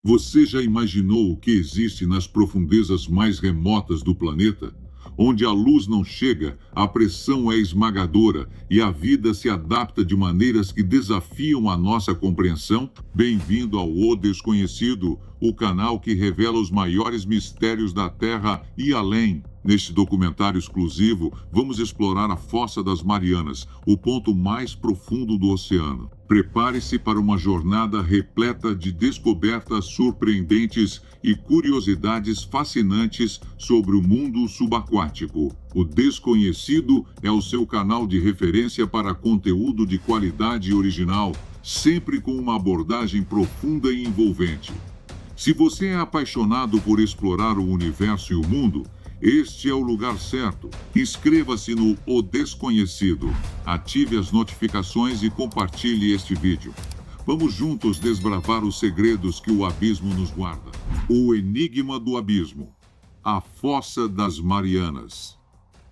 Você já imaginou o que existe nas profundezas mais remotas do planeta? Onde a luz não chega, a pressão é esmagadora e a vida se adapta de maneiras que desafiam a nossa compreensão? Bem-vindo ao O Desconhecido, o canal que revela os maiores mistérios da Terra e além. Neste documentário exclusivo, vamos explorar a Fossa das Marianas, o ponto mais profundo do oceano. Prepare-se para uma jornada repleta de descobertas surpreendentes e curiosidades fascinantes sobre o mundo subaquático. O Desconhecido é o seu canal de referência para conteúdo de qualidade original, sempre com uma abordagem profunda e envolvente. Se você é apaixonado por explorar o universo e o mundo, este é o lugar certo. Inscreva-se no O Desconhecido, ative as notificações e compartilhe este vídeo. Vamos juntos desbravar os segredos que o abismo nos guarda. O enigma do abismo. A Fossa das Marianas.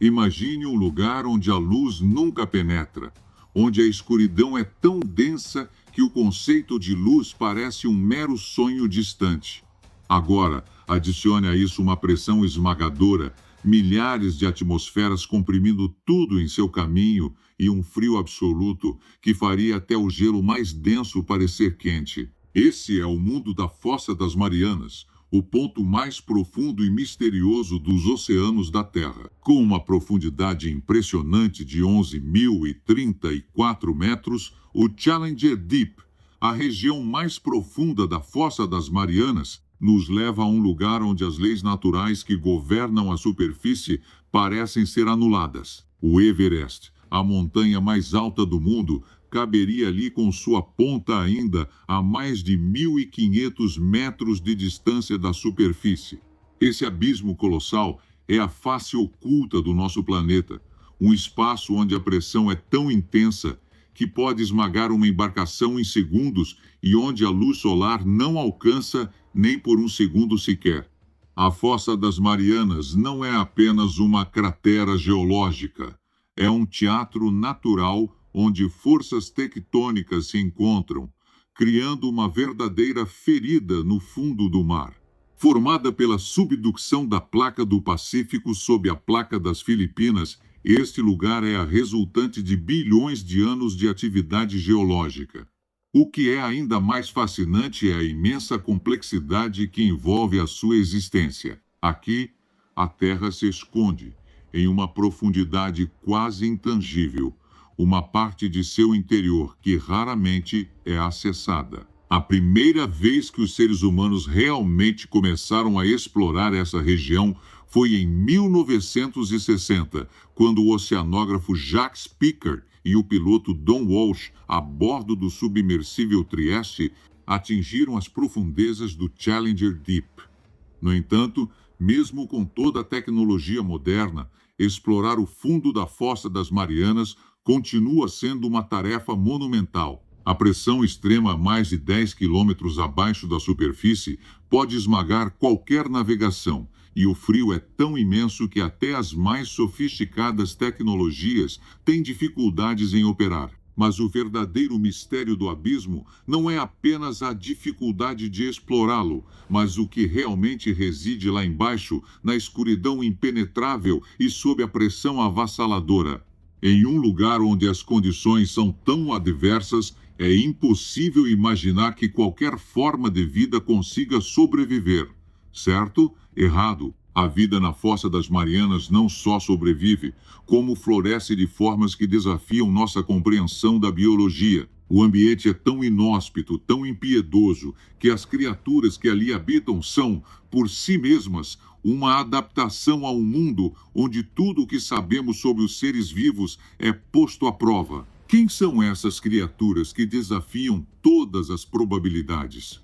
Imagine um lugar onde a luz nunca penetra, onde a escuridão é tão densa que o conceito de luz parece um mero sonho distante. Agora, adicione a isso uma pressão esmagadora, milhares de atmosferas comprimindo tudo em seu caminho e um frio absoluto que faria até o gelo mais denso parecer quente. Esse é o mundo da Fossa das Marianas, o ponto mais profundo e misterioso dos oceanos da Terra. Com uma profundidade impressionante de 11.034 metros, o Challenger Deep, a região mais profunda da Fossa das Marianas, nos leva a um lugar onde as leis naturais que governam a superfície parecem ser anuladas. O Everest, a montanha mais alta do mundo, caberia ali com sua ponta ainda a mais de 1.500 metros de distância da superfície. Esse abismo colossal é a face oculta do nosso planeta, um espaço onde a pressão é tão intensa que pode esmagar uma embarcação em segundos e onde a luz solar não alcança nem por um segundo sequer. A Fossa das Marianas não é apenas uma cratera geológica, é um teatro natural onde forças tectônicas se encontram, criando uma verdadeira ferida no fundo do mar. Formada pela subducção da placa do Pacífico sob a placa das Filipinas, este lugar é a resultante de bilhões de anos de atividade geológica. O que é ainda mais fascinante é a imensa complexidade que envolve a sua existência. Aqui, a Terra se esconde, em uma profundidade quase intangível, uma parte de seu interior que raramente é acessada. A primeira vez que os seres humanos realmente começaram a explorar essa região foi em 1960, quando o oceanógrafo Jacques Piccard e o piloto Don Walsh, a bordo do submersível Trieste, atingiram as profundezas do Challenger Deep. No entanto, mesmo com toda a tecnologia moderna, explorar o fundo da Fossa das Marianas continua sendo uma tarefa monumental. A pressão extrema a mais de 10 quilômetros abaixo da superfície pode esmagar qualquer navegação, e o frio é tão imenso que até as mais sofisticadas tecnologias têm dificuldades em operar. Mas o verdadeiro mistério do abismo não é apenas a dificuldade de explorá-lo, mas o que realmente reside lá embaixo, na escuridão impenetrável e sob a pressão avassaladora. Em um lugar onde as condições são tão adversas, é impossível imaginar que qualquer forma de vida consiga sobreviver. Certo? Errado. A vida na Fossa das Marianas não só sobrevive, como floresce de formas que desafiam nossa compreensão da biologia. O ambiente é tão inóspito, tão impiedoso, que as criaturas que ali habitam são, por si mesmas, uma adaptação a um mundo onde tudo o que sabemos sobre os seres vivos é posto à prova. Quem são essas criaturas que desafiam todas as probabilidades?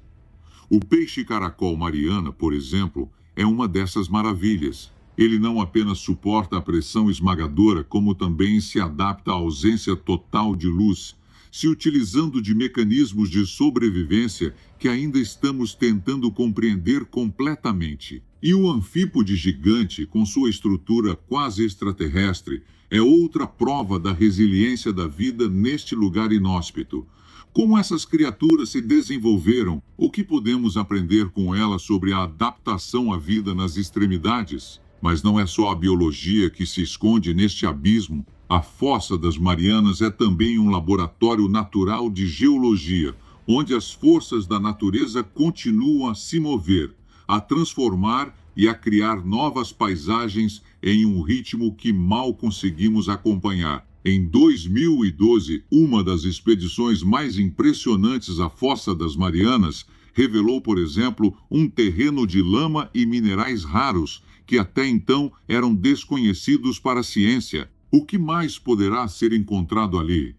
O peixe-caracol Mariana, por exemplo, é uma dessas maravilhas. Ele não apenas suporta a pressão esmagadora, como também se adapta à ausência total de luz, se utilizando de mecanismos de sobrevivência que ainda estamos tentando compreender completamente. E o anfípode gigante, com sua estrutura quase extraterrestre, é outra prova da resiliência da vida neste lugar inóspito. Como essas criaturas se desenvolveram? O que podemos aprender com elas sobre a adaptação à vida nas extremidades? Mas não é só a biologia que se esconde neste abismo. A Fossa das Marianas é também um laboratório natural de geologia, onde as forças da natureza continuam a se mover, a transformar e a criar novas paisagens em um ritmo que mal conseguimos acompanhar. Em 2012, uma das expedições mais impressionantes à Fossa das Marianas revelou, por exemplo, um terreno de lama e minerais raros que até então eram desconhecidos para a ciência. O que mais poderá ser encontrado ali?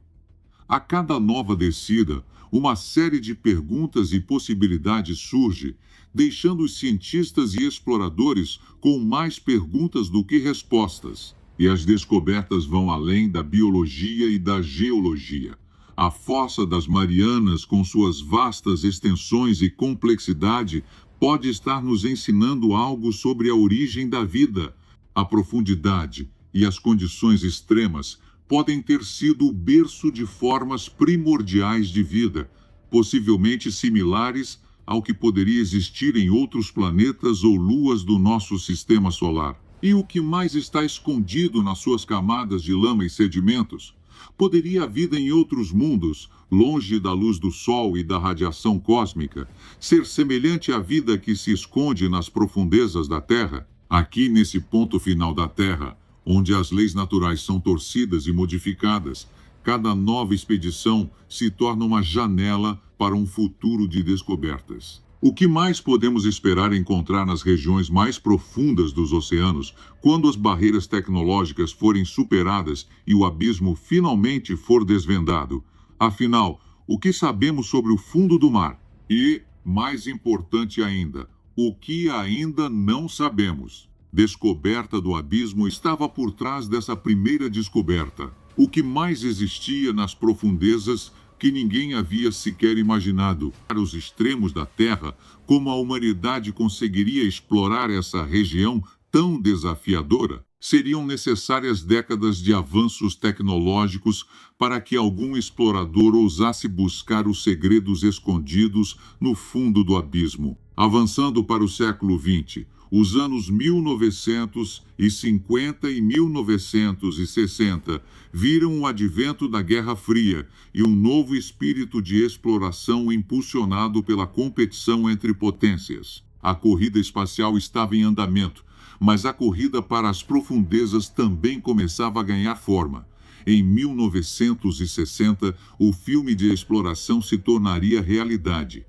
A cada nova descida, uma série de perguntas e possibilidades surge, deixando os cientistas e exploradores com mais perguntas do que respostas. E as descobertas vão além da biologia e da geologia. A Fossa das Marianas, com suas vastas extensões e complexidade, pode estar nos ensinando algo sobre a origem da vida. A profundidade e as condições extremas podem ter sido o berço de formas primordiais de vida, possivelmente similares ao que poderia existir em outros planetas ou luas do nosso sistema solar. E o que mais está escondido nas suas camadas de lama e sedimentos? Poderia a vida em outros mundos, longe da luz do Sol e da radiação cósmica, ser semelhante à vida que se esconde nas profundezas da Terra? Aqui, nesse ponto final da Terra, onde as leis naturais são torcidas e modificadas, cada nova expedição se torna uma janela para um futuro de descobertas. O que mais podemos esperar encontrar nas regiões mais profundas dos oceanos quando as barreiras tecnológicas forem superadas e o abismo finalmente for desvendado? Afinal, o que sabemos sobre o fundo do mar? E, mais importante ainda, o que ainda não sabemos? Descoberta do abismo estava por trás dessa primeira descoberta. O que mais existia nas profundezas que ninguém havia sequer imaginado? Para os extremos da Terra, como a humanidade conseguiria explorar essa região tão desafiadora? Seriam necessárias décadas de avanços tecnológicos para que algum explorador ousasse buscar os segredos escondidos no fundo do abismo. Avançando para o século XX, os anos 1950 e 1960 viram o advento da Guerra Fria e um novo espírito de exploração impulsionado pela competição entre potências. A corrida espacial estava em andamento, mas a corrida para as profundezas também começava a ganhar forma. Em 1960, o filme de exploração se tornaria realidade.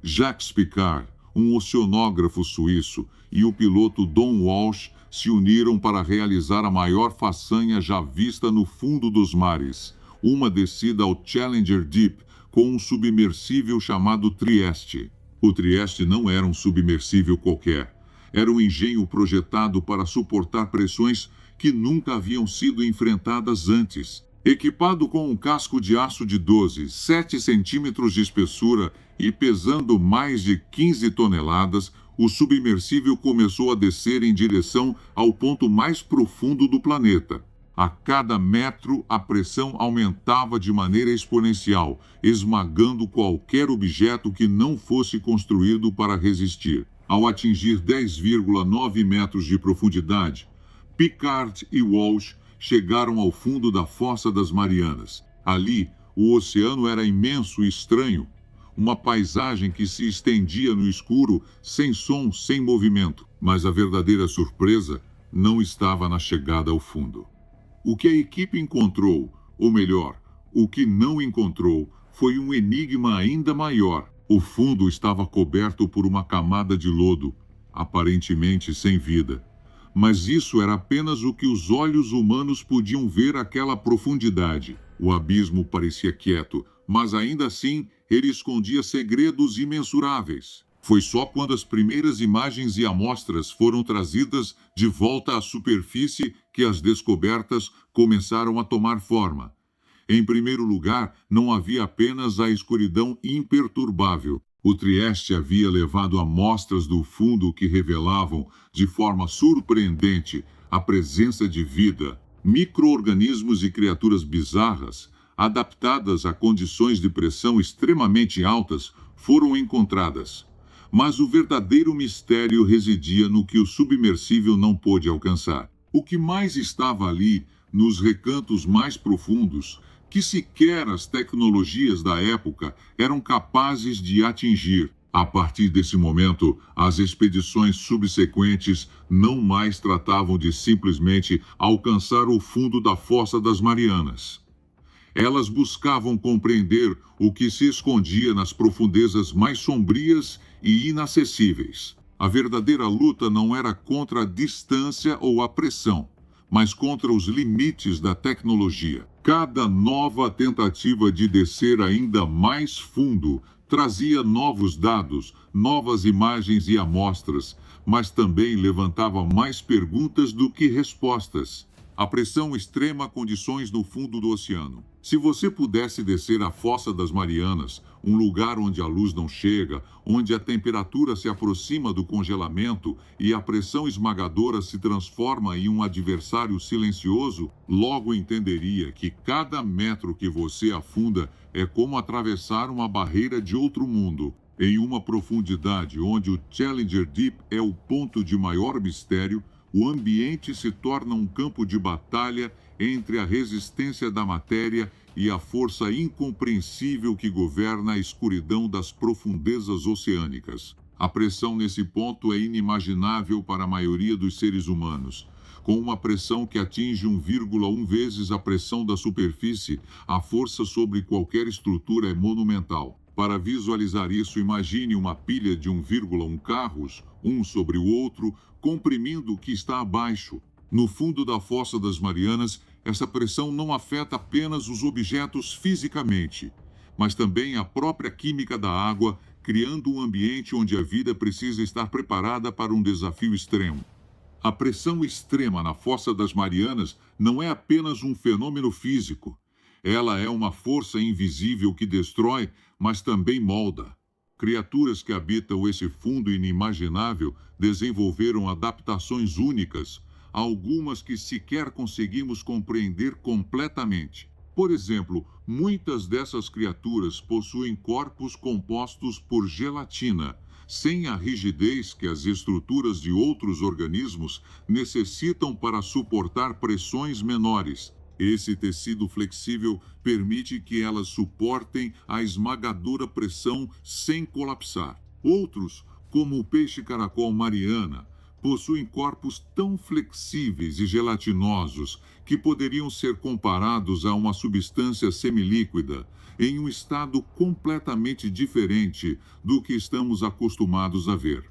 Jacques Piccard, um oceanógrafo suíço, e o piloto Don Walsh se uniram para realizar a maior façanha já vista no fundo dos mares, uma descida ao Challenger Deep com um submersível chamado Trieste. O Trieste não era um submersível qualquer. Era um engenho projetado para suportar pressões que nunca haviam sido enfrentadas antes. Equipado com um casco de aço de 7 centímetros de espessura e pesando mais de 15 toneladas, o submersível começou a descer em direção ao ponto mais profundo do planeta. A cada metro, a pressão aumentava de maneira exponencial, esmagando qualquer objeto que não fosse construído para resistir. Ao atingir 10,9 metros de profundidade, Piccard e Walsh chegaram ao fundo da Fossa das Marianas. Ali, o oceano era imenso e estranho, uma paisagem que se estendia no escuro, sem som, sem movimento. Mas a verdadeira surpresa não estava na chegada ao fundo. O que a equipe encontrou, ou melhor, o que não encontrou, foi um enigma ainda maior. O fundo estava coberto por uma camada de lodo, aparentemente sem vida. Mas isso era apenas o que os olhos humanos podiam ver àquela profundidade. O abismo parecia quieto, mas ainda assim ele escondia segredos imensuráveis. Foi só quando as primeiras imagens e amostras foram trazidas de volta à superfície que as descobertas começaram a tomar forma. Em primeiro lugar, não havia apenas a escuridão imperturbável. O Trieste havia levado amostras do fundo que revelavam, de forma surpreendente, a presença de vida, micro-organismos e criaturas bizarras, adaptadas a condições de pressão extremamente altas, foram encontradas. Mas o verdadeiro mistério residia no que o submersível não pôde alcançar. O que mais estava ali, nos recantos mais profundos, que sequer as tecnologias da época eram capazes de atingir. A partir desse momento, as expedições subsequentes não mais tratavam de simplesmente alcançar o fundo da Fossa das Marianas. Elas buscavam compreender o que se escondia nas profundezas mais sombrias e inacessíveis. A verdadeira luta não era contra a distância ou a pressão, mas contra os limites da tecnologia. Cada nova tentativa de descer ainda mais fundo trazia novos dados, novas imagens e amostras, mas também levantava mais perguntas do que respostas. A pressão extrema condições no fundo do oceano. Se você pudesse descer a Fossa das Marianas, um lugar onde a luz não chega, onde a temperatura se aproxima do congelamento e a pressão esmagadora se transforma em um adversário silencioso, logo entenderia que cada metro que você afunda é como atravessar uma barreira de outro mundo. Em uma profundidade onde o Challenger Deep é o ponto de maior mistério, o ambiente se torna um campo de batalha entre a resistência da matéria e a força incompreensível que governa a escuridão das profundezas oceânicas. A pressão nesse ponto é inimaginável para a maioria dos seres humanos. Com uma pressão que atinge 1,1 vezes a pressão da superfície, a força sobre qualquer estrutura é monumental. Para visualizar isso, imagine uma pilha de 1,1 carros, um sobre o outro, comprimindo o que está abaixo. No fundo da Fossa das Marianas, essa pressão não afeta apenas os objetos fisicamente, mas também a própria química da água, criando um ambiente onde a vida precisa estar preparada para um desafio extremo. A pressão extrema na Fossa das Marianas não é apenas um fenômeno físico. Ela é uma força invisível que destrói, mas também molda. Criaturas que habitam esse fundo inimaginável desenvolveram adaptações únicas, algumas que sequer conseguimos compreender completamente. Por exemplo, muitas dessas criaturas possuem corpos compostos por gelatina, sem a rigidez que as estruturas de outros organismos necessitam para suportar pressões menores. Esse tecido flexível permite que elas suportem a esmagadora pressão sem colapsar. Outros, como o peixe-caracol Mariana, possuem corpos tão flexíveis e gelatinosos que poderiam ser comparados a uma substância semilíquida, em um estado completamente diferente do que estamos acostumados a ver.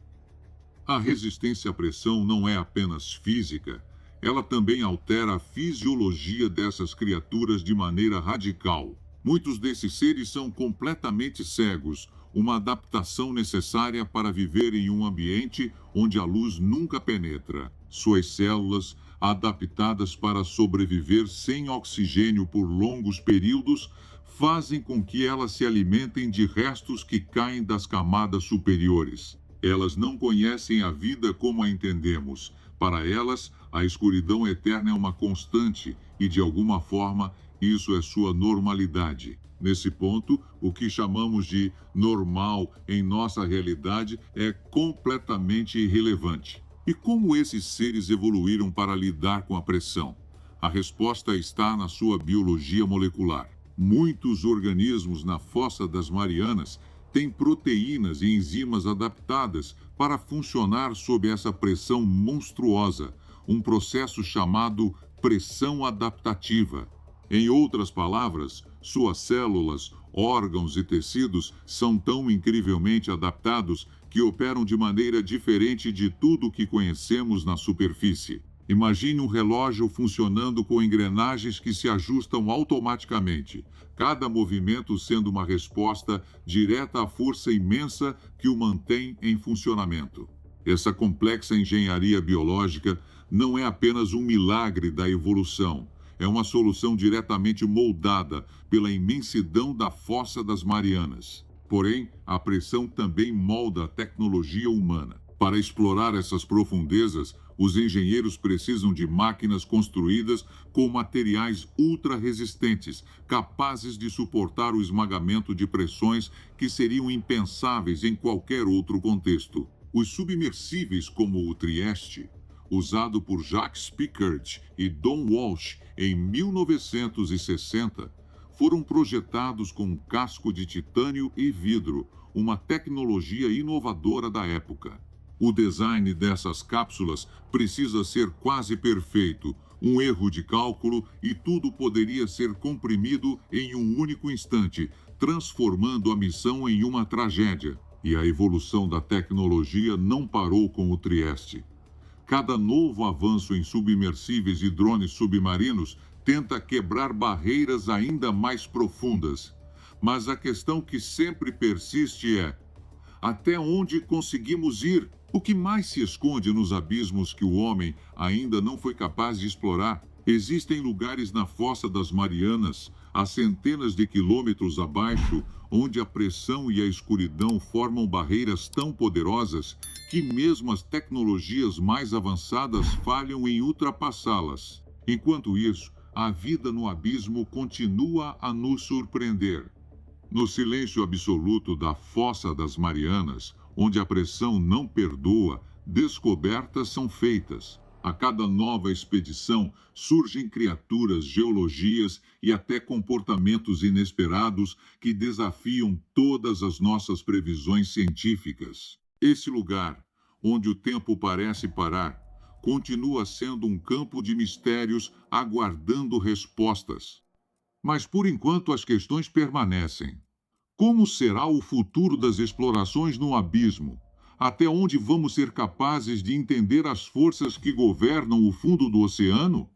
A resistência à pressão não é apenas física, ela também altera a fisiologia dessas criaturas de maneira radical. Muitos desses seres são completamente cegos, uma adaptação necessária para viver em um ambiente onde a luz nunca penetra. Suas células, adaptadas para sobreviver sem oxigênio por longos períodos, fazem com que elas se alimentem de restos que caem das camadas superiores. Elas não conhecem a vida como a entendemos. Para elas, a escuridão eterna é uma constante e, de alguma forma, isso é sua normalidade. Nesse ponto, o que chamamos de normal em nossa realidade é completamente irrelevante. E como esses seres evoluíram para lidar com a pressão? A resposta está na sua biologia molecular. Muitos organismos na Fossa das Marianas têm proteínas e enzimas adaptadas para funcionar sob essa pressão monstruosa, um processo chamado pressão adaptativa. Em outras palavras, suas células, órgãos e tecidos são tão incrivelmente adaptados que operam de maneira diferente de tudo o que conhecemos na superfície. Imagine um relógio funcionando com engrenagens que se ajustam automaticamente, cada movimento sendo uma resposta direta à força imensa que o mantém em funcionamento. Essa complexa engenharia biológica não é apenas um milagre da evolução, é uma solução diretamente moldada pela imensidão da Fossa das Marianas. Porém, a pressão também molda a tecnologia humana. Para explorar essas profundezas, Os engenheiros precisam de máquinas construídas com materiais ultra-resistentes, capazes de suportar o esmagamento de pressões que seriam impensáveis em qualquer outro contexto. Os submersíveis como o Trieste, usado por Jacques Piccard e Don Walsh em 1960, foram projetados com um casco de titânio e vidro, uma tecnologia inovadora da época. O design dessas cápsulas precisa ser quase perfeito. Um erro de cálculo e tudo poderia ser comprimido em um único instante, transformando a missão em uma tragédia. E a evolução da tecnologia não parou com o Trieste. Cada novo avanço em submersíveis e drones submarinos tenta quebrar barreiras ainda mais profundas. Mas a questão que sempre persiste é: até onde conseguimos ir? O que mais se esconde nos abismos que o homem ainda não foi capaz de explorar? Existem lugares na Fossa das Marianas, a centenas de quilômetros abaixo, onde a pressão e a escuridão formam barreiras tão poderosas que mesmo as tecnologias mais avançadas falham em ultrapassá-las. Enquanto isso, a vida no abismo continua a nos surpreender. No silêncio absoluto da Fossa das Marianas, onde a pressão não perdoa, descobertas são feitas. A cada nova expedição surgem criaturas, geologias e até comportamentos inesperados que desafiam todas as nossas previsões científicas. Esse lugar, onde o tempo parece parar, continua sendo um campo de mistérios aguardando respostas. Mas por enquanto as questões permanecem. Como será o futuro das explorações no abismo? Até onde vamos ser capazes de entender as forças que governam o fundo do oceano?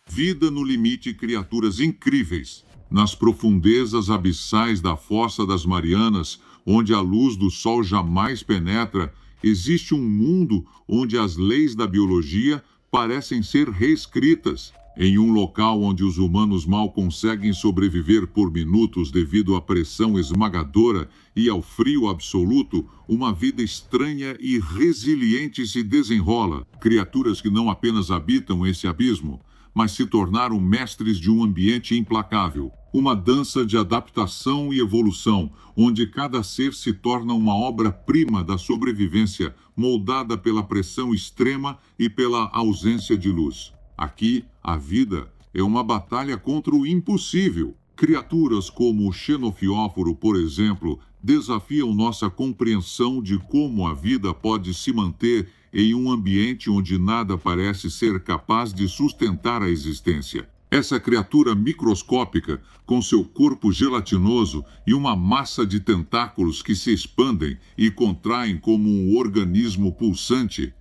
Vida no limite, criaturas incríveis. Nas profundezas abissais da Fossa das Marianas, onde a luz do sol jamais penetra, existe um mundo onde as leis da biologia parecem ser reescritas. Em um local onde os humanos mal conseguem sobreviver por minutos devido à pressão esmagadora e ao frio absoluto, uma vida estranha e resiliente se desenrola. Criaturas que não apenas habitam esse abismo, mas se tornaram mestres de um ambiente implacável. Uma dança de adaptação e evolução, onde cada ser se torna uma obra-prima da sobrevivência, moldada pela pressão extrema e pela ausência de luz. Aqui, a vida é uma batalha contra o impossível. Criaturas como o xenofióforo, por exemplo, desafiam nossa compreensão de como a vida pode se manter em um ambiente onde nada parece ser capaz de sustentar a existência. Essa criatura microscópica, com seu corpo gelatinoso e uma massa de tentáculos que se expandem e contraem como um organismo pulsante,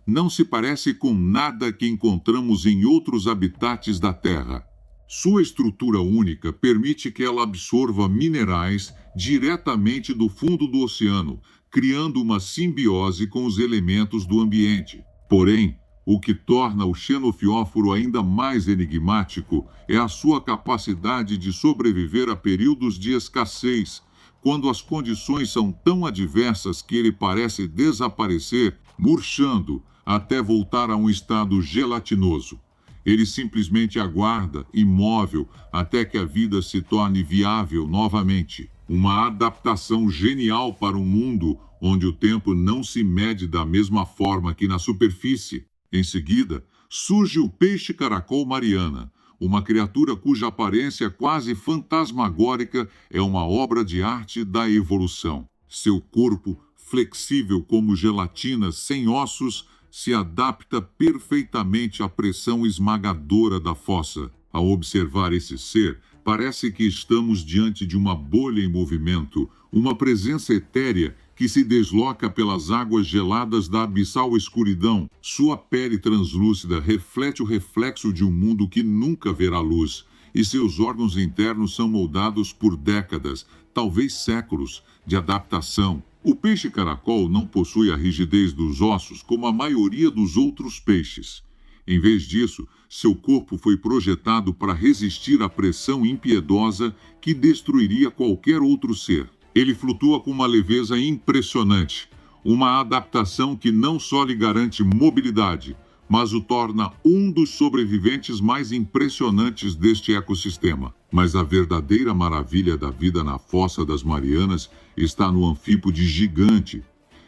não se parece com nada que encontramos em outros habitats da Terra. Sua estrutura única permite que ela absorva minerais diretamente do fundo do oceano, criando uma simbiose com os elementos do ambiente. Porém, o que torna o xenofióforo ainda mais enigmático é a sua capacidade de sobreviver a períodos de escassez, quando as condições são tão adversas que ele parece desaparecer, murchando, até voltar a um estado gelatinoso. Ele simplesmente aguarda, imóvel, até que a vida se torne viável novamente. Uma adaptação genial para um mundo onde o tempo não se mede da mesma forma que na superfície. Em seguida, surge o peixe-caracol Mariana, uma criatura cuja aparência quase fantasmagórica é uma obra de arte da evolução. Seu corpo, flexível como gelatina sem ossos, se adapta perfeitamente à pressão esmagadora da fossa. Ao observar esse ser, parece que estamos diante de uma bolha em movimento, uma presença etérea que se desloca pelas águas geladas da abissal escuridão. Sua pele translúcida reflete o reflexo de um mundo que nunca verá luz, e seus órgãos internos são moldados por décadas, talvez séculos, de adaptação. O peixe-caracol não possui a rigidez dos ossos como a maioria dos outros peixes. Em vez disso, seu corpo foi projetado para resistir à pressão impiedosa que destruiria qualquer outro ser. Ele flutua com uma leveza impressionante, uma adaptação que não só lhe garante mobilidade, mas o torna um dos sobreviventes mais impressionantes deste ecossistema. Mas a verdadeira maravilha da vida na Fossa das Marianas está no anfípode gigante.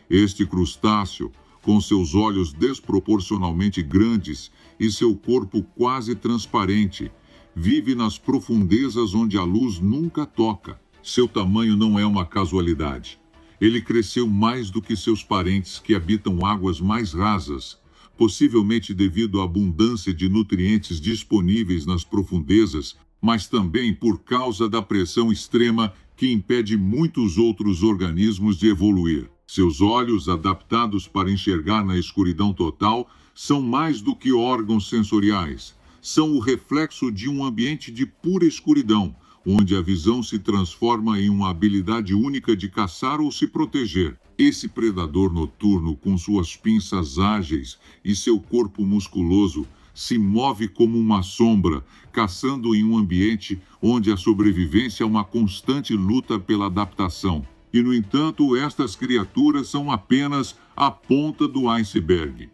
Este crustáceo, com seus olhos desproporcionalmente grandes e seu corpo quase transparente, vive nas profundezas onde a luz nunca toca. Seu tamanho não é uma casualidade. Ele cresceu mais do que seus parentes que habitam águas mais rasas, possivelmente devido à abundância de nutrientes disponíveis nas profundezas, mas também por causa da pressão extrema que impede muitos outros organismos de evoluir. Seus olhos, adaptados para enxergar na escuridão total, são mais do que órgãos sensoriais. São o reflexo de um ambiente de pura escuridão, onde a visão se transforma em uma habilidade única de caçar ou se proteger. Esse predador noturno, com suas pinças ágeis e seu corpo musculoso, se move como uma sombra, caçando em um ambiente onde a sobrevivência é uma constante luta pela adaptação. E, no entanto, estas criaturas são apenas a ponta do iceberg.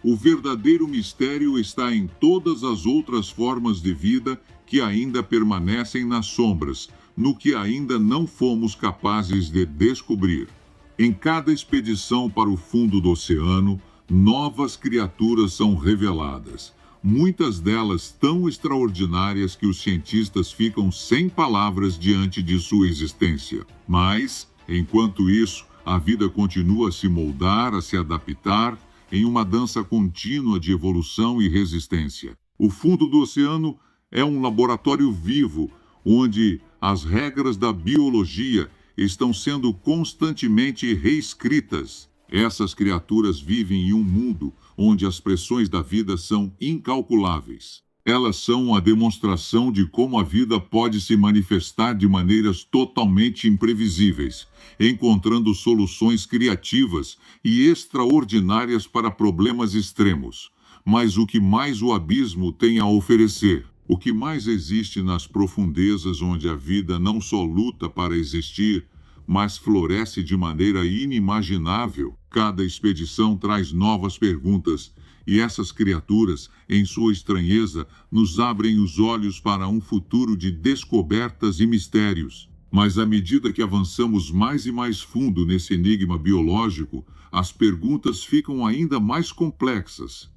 O verdadeiro mistério está em todas as outras formas de vida que ainda permanecem nas sombras, no que ainda não fomos capazes de descobrir. Em cada expedição para o fundo do oceano, novas criaturas são reveladas. Muitas delas tão extraordinárias que os cientistas ficam sem palavras diante de sua existência. Mas, enquanto isso, a vida continua a se moldar, a se adaptar, em uma dança contínua de evolução e resistência. O fundo do oceano é um laboratório vivo, onde as regras da biologia estão sendo constantemente reescritas. Essas criaturas vivem em um mundo onde as pressões da vida são incalculáveis. Elas são a demonstração de como a vida pode se manifestar de maneiras totalmente imprevisíveis, encontrando soluções criativas e extraordinárias para problemas extremos. Mas o que mais o abismo tem a oferecer? O que mais existe nas profundezas onde a vida não só luta para existir, mas floresce de maneira inimaginável? Cada expedição traz novas perguntas, e essas criaturas, em sua estranheza, nos abrem os olhos para um futuro de descobertas e mistérios. Mas à medida que avançamos mais e mais fundo nesse enigma biológico, as perguntas ficam ainda mais complexas.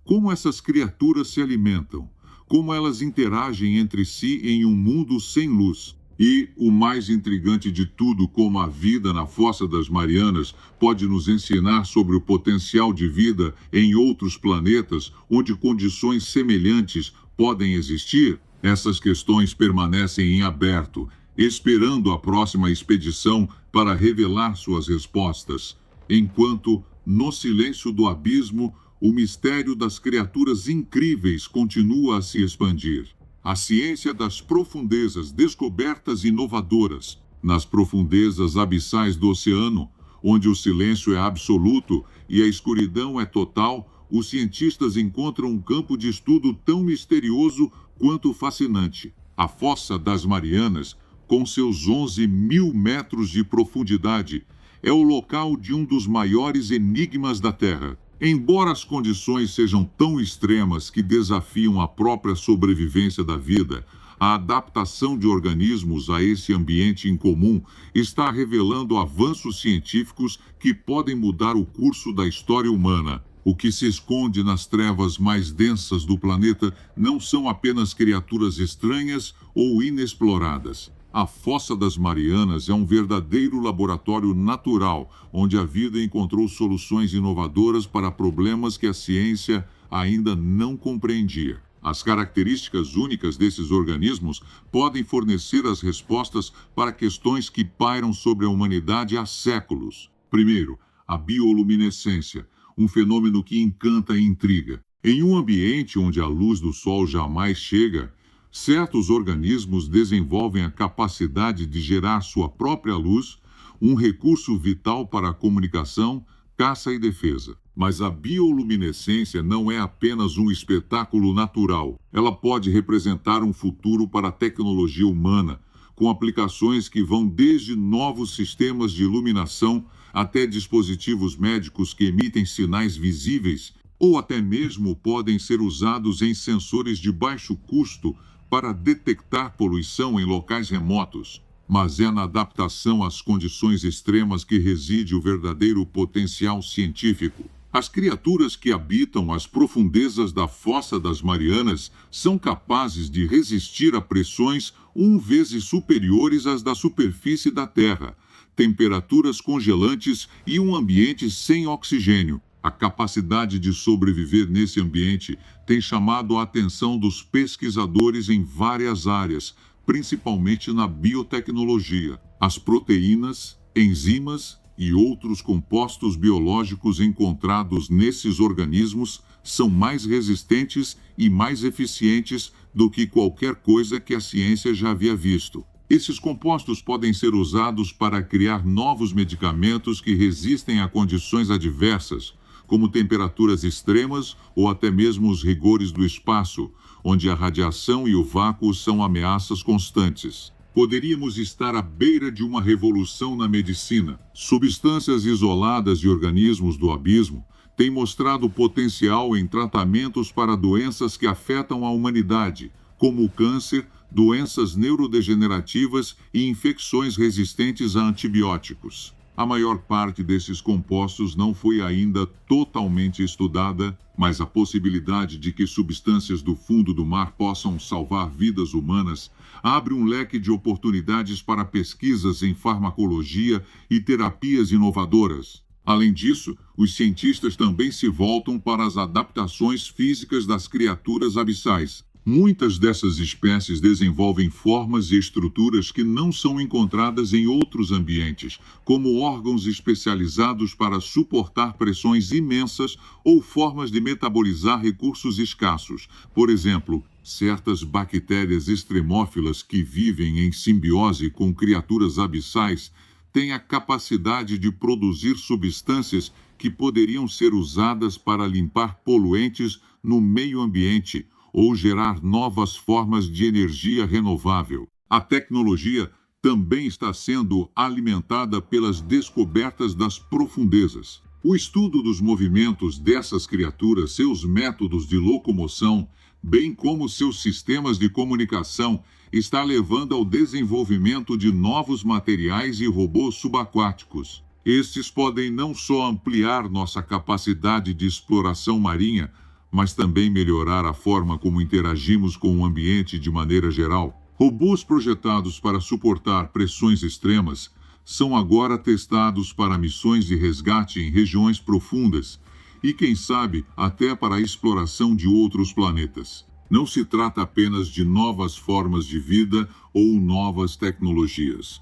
Como essas criaturas se alimentam? Como elas interagem entre si em um mundo sem luz? E, o mais intrigante de tudo, como a vida na Fossa das Marianas pode nos ensinar sobre o potencial de vida em outros planetas onde condições semelhantes podem existir? Essas questões permanecem em aberto, esperando a próxima expedição para revelar suas respostas, enquanto, no silêncio do abismo, o mistério das criaturas incríveis continua a se expandir. A ciência das profundezas, descobertas inovadoras. Nas profundezas abissais do oceano, onde o silêncio é absoluto e a escuridão é total, os cientistas encontram um campo de estudo tão misterioso quanto fascinante. A Fossa das Marianas, com seus 11.000 metros de profundidade, é o local de um dos maiores enigmas da Terra. Embora as condições sejam tão extremas que desafiam a própria sobrevivência da vida, a adaptação de organismos a esse ambiente incomum está revelando avanços científicos que podem mudar o curso da história humana. O que se esconde nas trevas mais densas do planeta não são apenas criaturas estranhas ou inexploradas. A Fossa das Marianas é um verdadeiro laboratório natural, onde a vida encontrou soluções inovadoras para problemas que a ciência ainda não compreendia. As características únicas desses organismos podem fornecer as respostas para questões que pairam sobre a humanidade há séculos. Primeiro, a bioluminescência, um fenômeno que encanta e intriga. Em um ambiente onde a luz do sol jamais chega, certos organismos desenvolvem a capacidade de gerar sua própria luz, um recurso vital para a comunicação, caça e defesa. Mas a bioluminescência não é apenas um espetáculo natural. Ela pode representar um futuro para a tecnologia humana, com aplicações que vão desde novos sistemas de iluminação até dispositivos médicos que emitem sinais visíveis ou até mesmo podem ser usados em sensores de baixo custo para detectar poluição em locais remotos. Mas é na adaptação às condições extremas que reside o verdadeiro potencial científico. As criaturas que habitam as profundezas da Fossa das Marianas são capazes de resistir a pressões 1 vezes superiores às da superfície da Terra, temperaturas congelantes e um ambiente sem oxigênio. A capacidade de sobreviver nesse ambiente tem chamado a atenção dos pesquisadores em várias áreas, principalmente na biotecnologia. As proteínas, enzimas e outros compostos biológicos encontrados nesses organismos são mais resistentes e mais eficientes do que qualquer coisa que a ciência já havia visto. Esses compostos podem ser usados para criar novos medicamentos que resistem a condições adversas, como temperaturas extremas ou até mesmo os rigores do espaço, onde a radiação e o vácuo são ameaças constantes. Poderíamos estar à beira de uma revolução na medicina. Substâncias isoladas de organismos do abismo têm mostrado potencial em tratamentos para doenças que afetam a humanidade, como o câncer, doenças neurodegenerativas e infecções resistentes a antibióticos. A maior parte desses compostos não foi ainda totalmente estudada, mas a possibilidade de que substâncias do fundo do mar possam salvar vidas humanas abre um leque de oportunidades para pesquisas em farmacologia e terapias inovadoras. Além disso, os cientistas também se voltam para as adaptações físicas das criaturas abissais. Muitas dessas espécies desenvolvem formas e estruturas que não são encontradas em outros ambientes, como órgãos especializados para suportar pressões imensas ou formas de metabolizar recursos escassos. Por exemplo, certas bactérias extremófilas que vivem em simbiose com criaturas abissais têm a capacidade de produzir substâncias que poderiam ser usadas para limpar poluentes no meio ambiente ou gerar novas formas de energia renovável. A tecnologia também está sendo alimentada pelas descobertas das profundezas. O estudo dos movimentos dessas criaturas, seus métodos de locomoção, bem como seus sistemas de comunicação, está levando ao desenvolvimento de novos materiais e robôs subaquáticos. Estes podem não só ampliar nossa capacidade de exploração marinha, mas também melhorar a forma como interagimos com o ambiente de maneira geral. Robôs projetados para suportar pressões extremas são agora testados para missões de resgate em regiões profundas e, quem sabe, até para a exploração de outros planetas. Não se trata apenas de novas formas de vida ou novas tecnologias.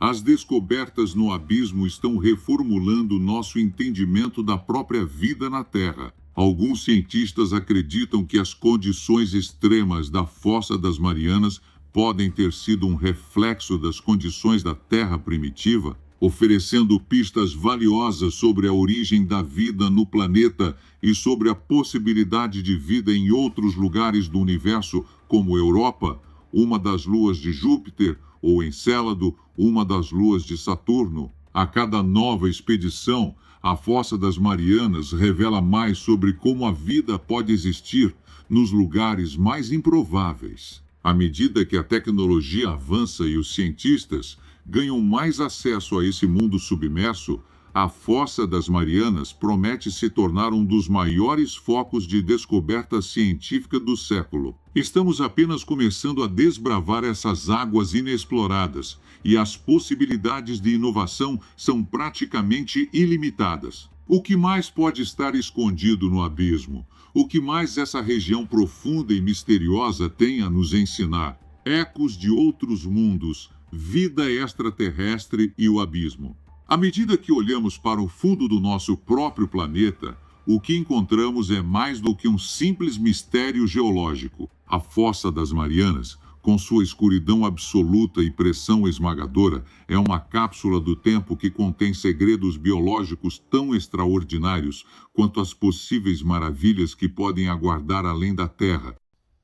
As descobertas no abismo estão reformulando nosso entendimento da própria vida na Terra. Alguns cientistas acreditam que as condições extremas da Fossa das Marianas podem ter sido um reflexo das condições da Terra primitiva, oferecendo pistas valiosas sobre a origem da vida no planeta e sobre a possibilidade de vida em outros lugares do universo, como Europa, uma das luas de Júpiter, ou Encélado, uma das luas de Saturno. A cada nova expedição, a Fossa das Marianas revela mais sobre como a vida pode existir nos lugares mais improváveis. À medida que a tecnologia avança e os cientistas ganham mais acesso a esse mundo submerso, a Fossa das Marianas promete se tornar um dos maiores focos de descoberta científica do século. Estamos apenas começando a desbravar essas águas inexploradas, e as possibilidades de inovação são praticamente ilimitadas. O que mais pode estar escondido no abismo? O que mais essa região profunda e misteriosa tem a nos ensinar? Ecos de outros mundos, vida extraterrestre e o abismo. À medida que olhamos para o fundo do nosso próprio planeta, o que encontramos é mais do que um simples mistério geológico. A Fossa das Marianas, com sua escuridão absoluta e pressão esmagadora, é uma cápsula do tempo que contém segredos biológicos tão extraordinários quanto as possíveis maravilhas que podem aguardar além da Terra.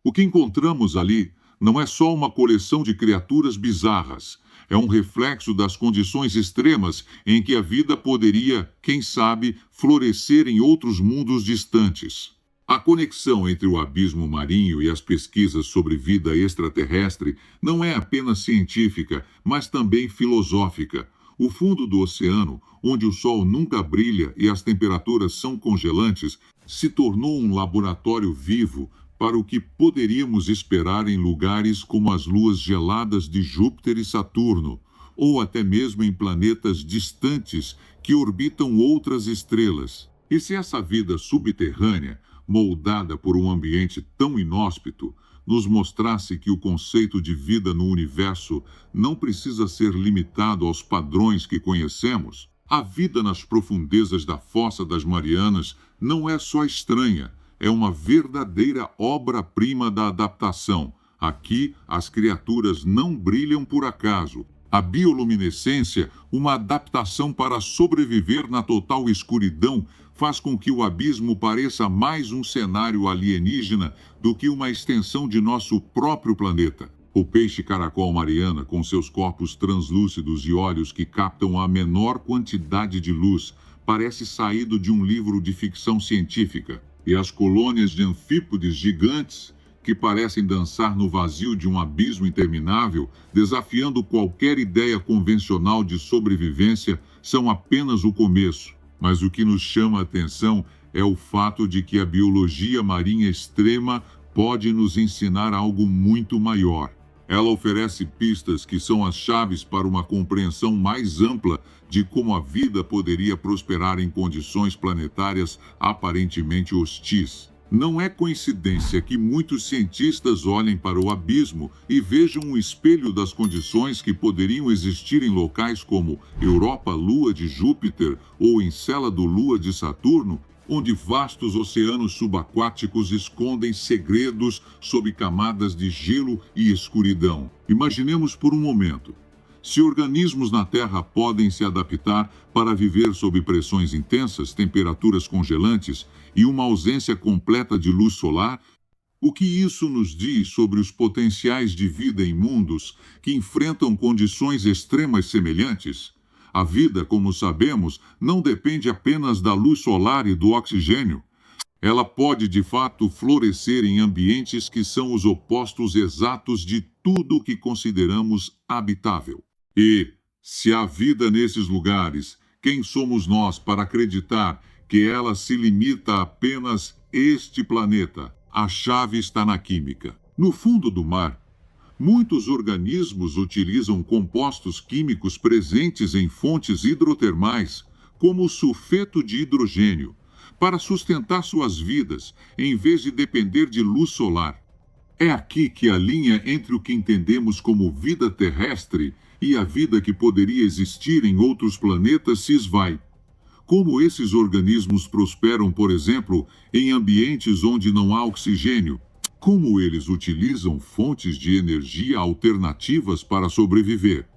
O que encontramos ali não é só uma coleção de criaturas bizarras, É um reflexo das condições extremas em que a vida poderia, quem sabe, florescer em outros mundos distantes. A conexão entre o abismo marinho e as pesquisas sobre vida extraterrestre não é apenas científica, mas também filosófica. O fundo do oceano, onde o sol nunca brilha e as temperaturas são congelantes, se tornou um laboratório vivo para o que poderíamos esperar em lugares como as luas geladas de Júpiter e Saturno, ou até mesmo em planetas distantes que orbitam outras estrelas. E se essa vida subterrânea, moldada por um ambiente tão inóspito, nos mostrasse que o conceito de vida no universo não precisa ser limitado aos padrões que conhecemos, a vida nas profundezas da Fossa das Marianas não é só estranha, é uma verdadeira obra-prima da adaptação. Aqui, as criaturas não brilham por acaso. A bioluminescência, uma adaptação para sobreviver na total escuridão, faz com que o abismo pareça mais um cenário alienígena do que uma extensão de nosso próprio planeta. O peixe-caracol mariana, com seus corpos translúcidos e olhos que captam a menor quantidade de luz, parece saído de um livro de ficção científica. E as colônias de anfípodes gigantes, que parecem dançar no vazio de um abismo interminável, desafiando qualquer ideia convencional de sobrevivência, são apenas o começo. Mas o que nos chama a atenção é o fato de que a biologia marinha extrema pode nos ensinar algo muito maior. Ela oferece pistas que são as chaves para uma compreensão mais ampla de como a vida poderia prosperar em condições planetárias aparentemente hostis. Não é coincidência que muitos cientistas olhem para o abismo e vejam um espelho das condições que poderiam existir em locais como Europa, Lua de Júpiter ou Encélado, Lua de Saturno, onde vastos oceanos subaquáticos escondem segredos sob camadas de gelo e escuridão. Imaginemos por um momento. Se organismos na Terra podem se adaptar para viver sob pressões intensas, temperaturas congelantes e uma ausência completa de luz solar, o que isso nos diz sobre os potenciais de vida em mundos que enfrentam condições extremas semelhantes? A vida, como sabemos, não depende apenas da luz solar e do oxigênio. Ela pode, de fato, florescer em ambientes que são os opostos exatos de tudo o que consideramos habitável. E, se há vida nesses lugares, quem somos nós para acreditar que ela se limita a apenas este planeta? A chave está na química. No fundo do mar, muitos organismos utilizam compostos químicos presentes em fontes hidrotermais, como o sulfeto de hidrogênio, para sustentar suas vidas, em vez de depender de luz solar. É aqui que a linha entre o que entendemos como vida terrestre e a vida que poderia existir em outros planetas se esvai. Como esses organismos prosperam, por exemplo, em ambientes onde não há oxigênio? Como eles utilizam fontes de energia alternativas para sobreviver?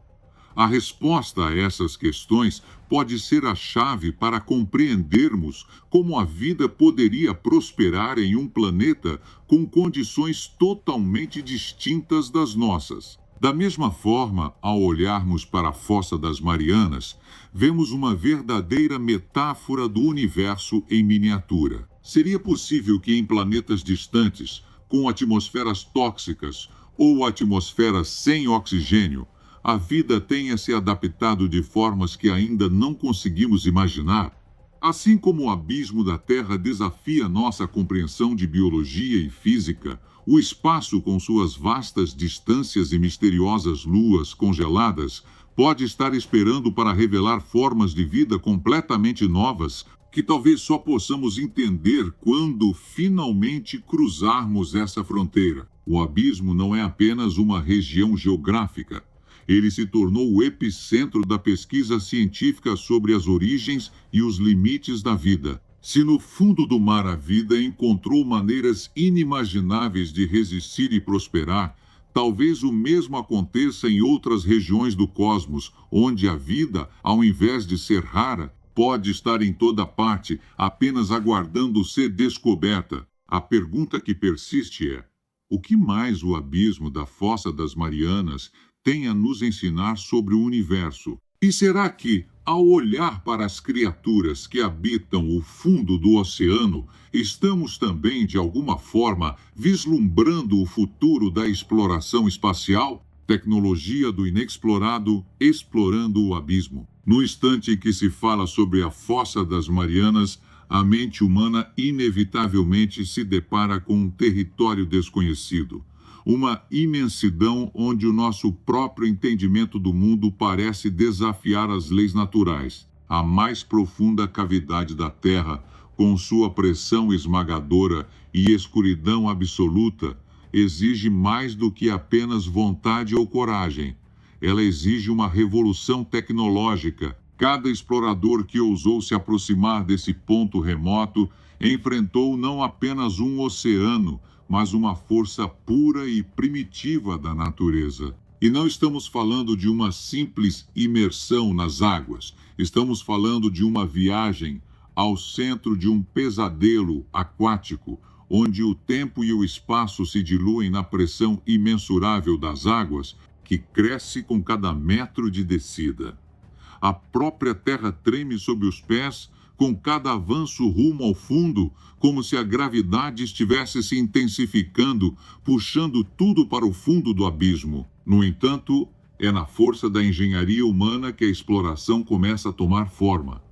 A resposta a essas questões pode ser a chave para compreendermos como a vida poderia prosperar em um planeta com condições totalmente distintas das nossas. Da mesma forma, ao olharmos para a Fossa das Marianas, vemos uma verdadeira metáfora do universo em miniatura. Seria possível que em planetas distantes, com atmosferas tóxicas ou atmosferas sem oxigênio, a vida tenha se adaptado de formas que ainda não conseguimos imaginar? Assim como o abismo da Terra desafia nossa compreensão de biologia e física, o espaço, com suas vastas distâncias e misteriosas luas congeladas, pode estar esperando para revelar formas de vida completamente novas que talvez só possamos entender quando finalmente cruzarmos essa fronteira. O abismo não é apenas uma região geográfica. Ele se tornou o epicentro da pesquisa científica sobre as origens e os limites da vida. Se no fundo do mar a vida encontrou maneiras inimagináveis de resistir e prosperar, talvez o mesmo aconteça em outras regiões do cosmos, onde a vida, ao invés de ser rara, pode estar em toda parte, apenas aguardando ser descoberta. A pergunta que persiste é: o que mais o abismo da Fossa das Marianas tem a nos ensinar sobre o universo? E será que, ao olhar para as criaturas que habitam o fundo do oceano, estamos também, de alguma forma, vislumbrando o futuro da exploração espacial? Tecnologia do inexplorado, explorando o abismo. No instante em que se fala sobre a Fossa das Marianas, a mente humana inevitavelmente se depara com um território desconhecido. Uma imensidão onde o nosso próprio entendimento do mundo parece desafiar as leis naturais. A mais profunda cavidade da Terra, com sua pressão esmagadora e escuridão absoluta, exige mais do que apenas vontade ou coragem. Ela exige uma revolução tecnológica. Cada explorador que ousou se aproximar desse ponto remoto enfrentou não apenas um oceano, mas uma força pura e primitiva da natureza. E não estamos falando de uma simples imersão nas águas. Estamos falando de uma viagem ao centro de um pesadelo aquático, onde o tempo e o espaço se diluem na pressão imensurável das águas, que cresce com cada metro de descida. A própria terra treme sob os pés com cada avanço rumo ao fundo, como se a gravidade estivesse se intensificando, puxando tudo para o fundo do abismo. No entanto, é na força da engenharia humana que a exploração começa a tomar forma.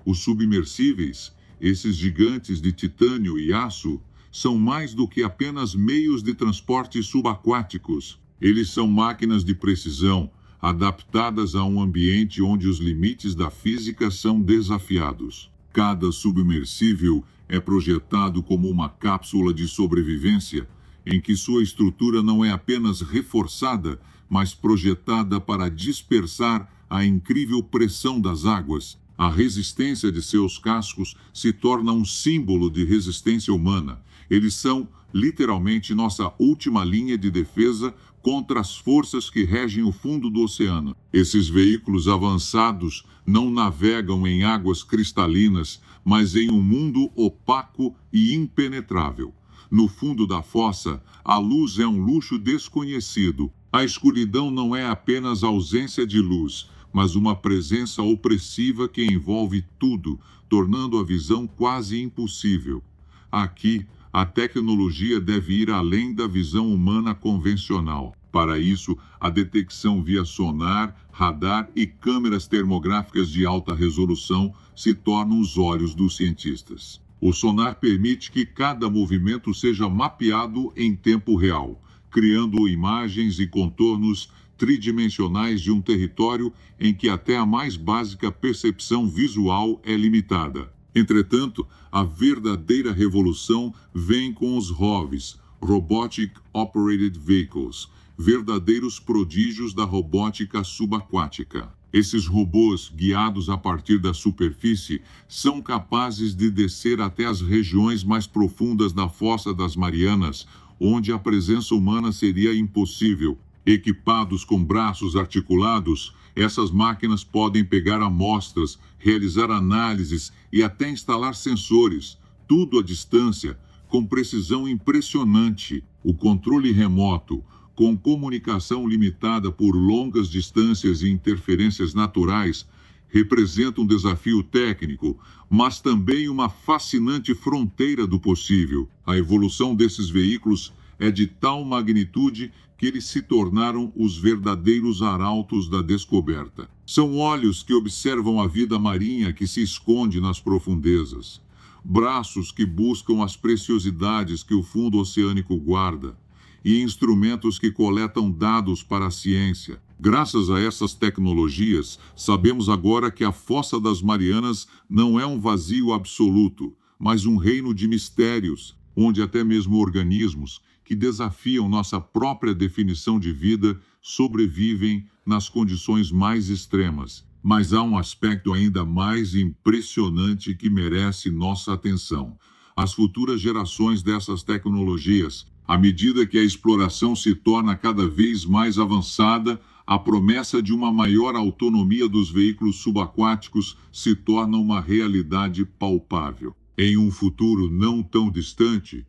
Os submersíveis, esses gigantes de titânio e aço, são mais do que apenas meios de transporte subaquáticos. Eles são máquinas de precisão, adaptadas a um ambiente onde os limites da física são desafiados. Cada submersível é projetado como uma cápsula de sobrevivência, em que sua estrutura não é apenas reforçada, mas projetada para dispersar a incrível pressão das águas. A resistência de seus cascos se torna um símbolo de resistência humana. Eles são, literalmente, nossa última linha de defesa contra as forças que regem o fundo do oceano. Esses veículos avançados não navegam em águas cristalinas, mas em um mundo opaco e impenetrável. No fundo da fossa, a luz é um luxo desconhecido. A escuridão não é apenas ausência de luz, mas uma presença opressiva que envolve tudo, tornando a visão quase impossível. Aqui, a tecnologia deve ir além da visão humana convencional. Para isso, a detecção via sonar, radar e câmeras termográficas de alta resolução se tornam os olhos dos cientistas. O sonar permite que cada movimento seja mapeado em tempo real, criando imagens e contornos tridimensionais de um território em que até a mais básica percepção visual é limitada. Entretanto, a verdadeira revolução vem com os ROVs, Robotic Operated Vehicles, verdadeiros prodígios da robótica subaquática. Esses robôs, guiados a partir da superfície, são capazes de descer até as regiões mais profundas da Fossa das Marianas, onde a presença humana seria impossível. Equipados com braços articulados, essas máquinas podem pegar amostras, realizar análises e até instalar sensores, tudo à distância, com precisão impressionante. O controle remoto, com comunicação limitada por longas distâncias e interferências naturais, representa um desafio técnico, mas também uma fascinante fronteira do possível. A evolução desses veículos é de tal magnitude que eles se tornaram os verdadeiros arautos da descoberta. São olhos que observam a vida marinha que se esconde nas profundezas, braços que buscam as preciosidades que o fundo oceânico guarda, e instrumentos que coletam dados para a ciência. Graças a essas tecnologias, sabemos agora que a Fossa das Marianas não é um vazio absoluto, mas um reino de mistérios, onde até mesmo organismos que desafiam nossa própria definição de vida sobrevivem nas condições mais extremas. Mas há um aspecto ainda mais impressionante que merece nossa atenção. As futuras gerações dessas tecnologias, à medida que a exploração se torna cada vez mais avançada, a promessa de uma maior autonomia dos veículos subaquáticos se torna uma realidade palpável. Em um futuro não tão distante,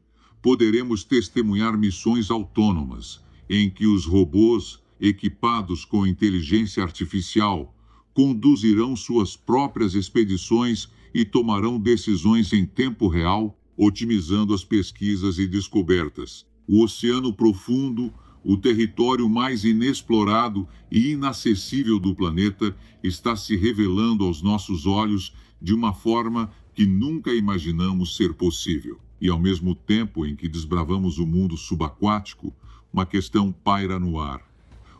poderemos testemunhar missões autônomas, em que os robôs, equipados com inteligência artificial, conduzirão suas próprias expedições e tomarão decisões em tempo real, otimizando as pesquisas e descobertas. O Oceano Profundo, o território mais inexplorado e inacessível do planeta, está se revelando aos nossos olhos de uma forma que nunca imaginamos ser possível. E ao mesmo tempo em que desbravamos o mundo subaquático, uma questão paira no ar.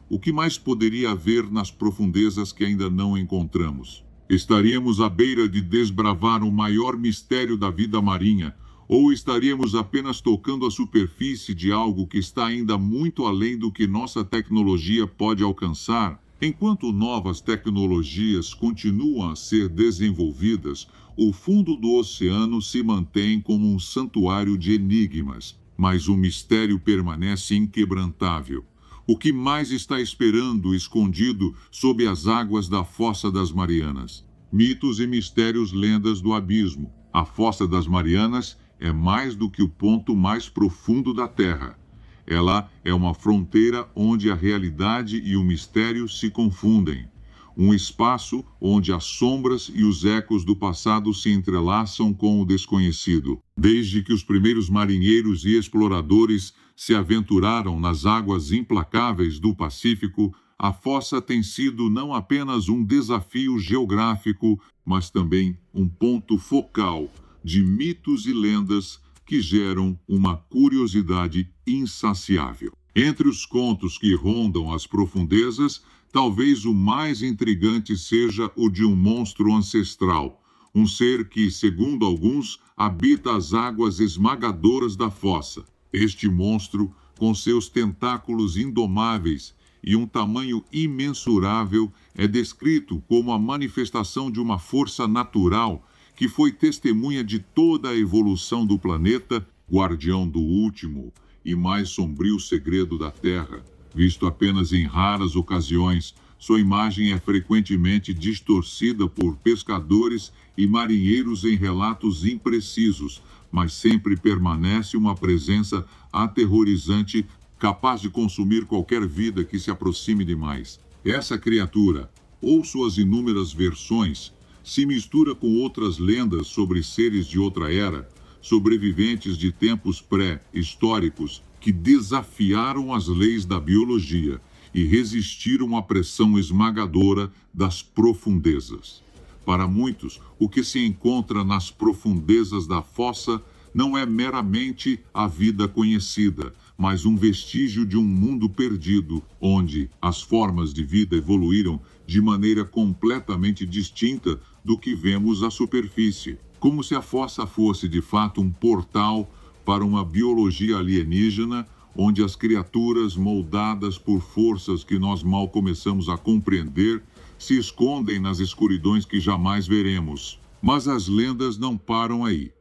O que mais poderia haver nas profundezas que ainda não encontramos? Estaríamos à beira de desbravar o maior mistério da vida marinha, ou estaríamos apenas tocando a superfície de algo que está ainda muito além do que nossa tecnologia pode alcançar? Enquanto novas tecnologias continuam a ser desenvolvidas, o fundo do oceano se mantém como um santuário de enigmas, mas o mistério permanece inquebrantável. O que mais está esperando escondido sob as águas da Fossa das Marianas? Mitos e mistérios, lendas do abismo. A Fossa das Marianas é mais do que o ponto mais profundo da Terra. Ela é uma fronteira onde a realidade e o mistério se confundem. Um espaço onde as sombras e os ecos do passado se entrelaçam com o desconhecido. Desde que os primeiros marinheiros e exploradores se aventuraram nas águas implacáveis do Pacífico, a fossa tem sido não apenas um desafio geográfico, mas também um ponto focal de mitos e lendas que geram uma curiosidade insaciável. Entre os contos que rondam as profundezas, talvez o mais intrigante seja o de um monstro ancestral, um ser que, segundo alguns, habita as águas esmagadoras da fossa. Este monstro, com seus tentáculos indomáveis e um tamanho imensurável, é descrito como a manifestação de uma força natural que foi testemunha de toda a evolução do planeta, guardião do último e mais sombrio segredo da Terra. Visto apenas em raras ocasiões, sua imagem é frequentemente distorcida por pescadores e marinheiros em relatos imprecisos, mas sempre permanece uma presença aterrorizante capaz de consumir qualquer vida que se aproxime demais. Essa criatura, ou suas inúmeras versões, se mistura com outras lendas sobre seres de outra era, sobreviventes de tempos pré-históricos que desafiaram as leis da biologia e resistiram à pressão esmagadora das profundezas. Para muitos, o que se encontra nas profundezas da fossa não é meramente a vida conhecida, mas um vestígio de um mundo perdido, onde as formas de vida evoluíram de maneira completamente distinta do que vemos à superfície. Como se a fossa fosse de fato um portal para uma biologia alienígena, onde as criaturas moldadas por forças que nós mal começamos a compreender se escondem nas escuridões que jamais veremos. Mas as lendas não param aí.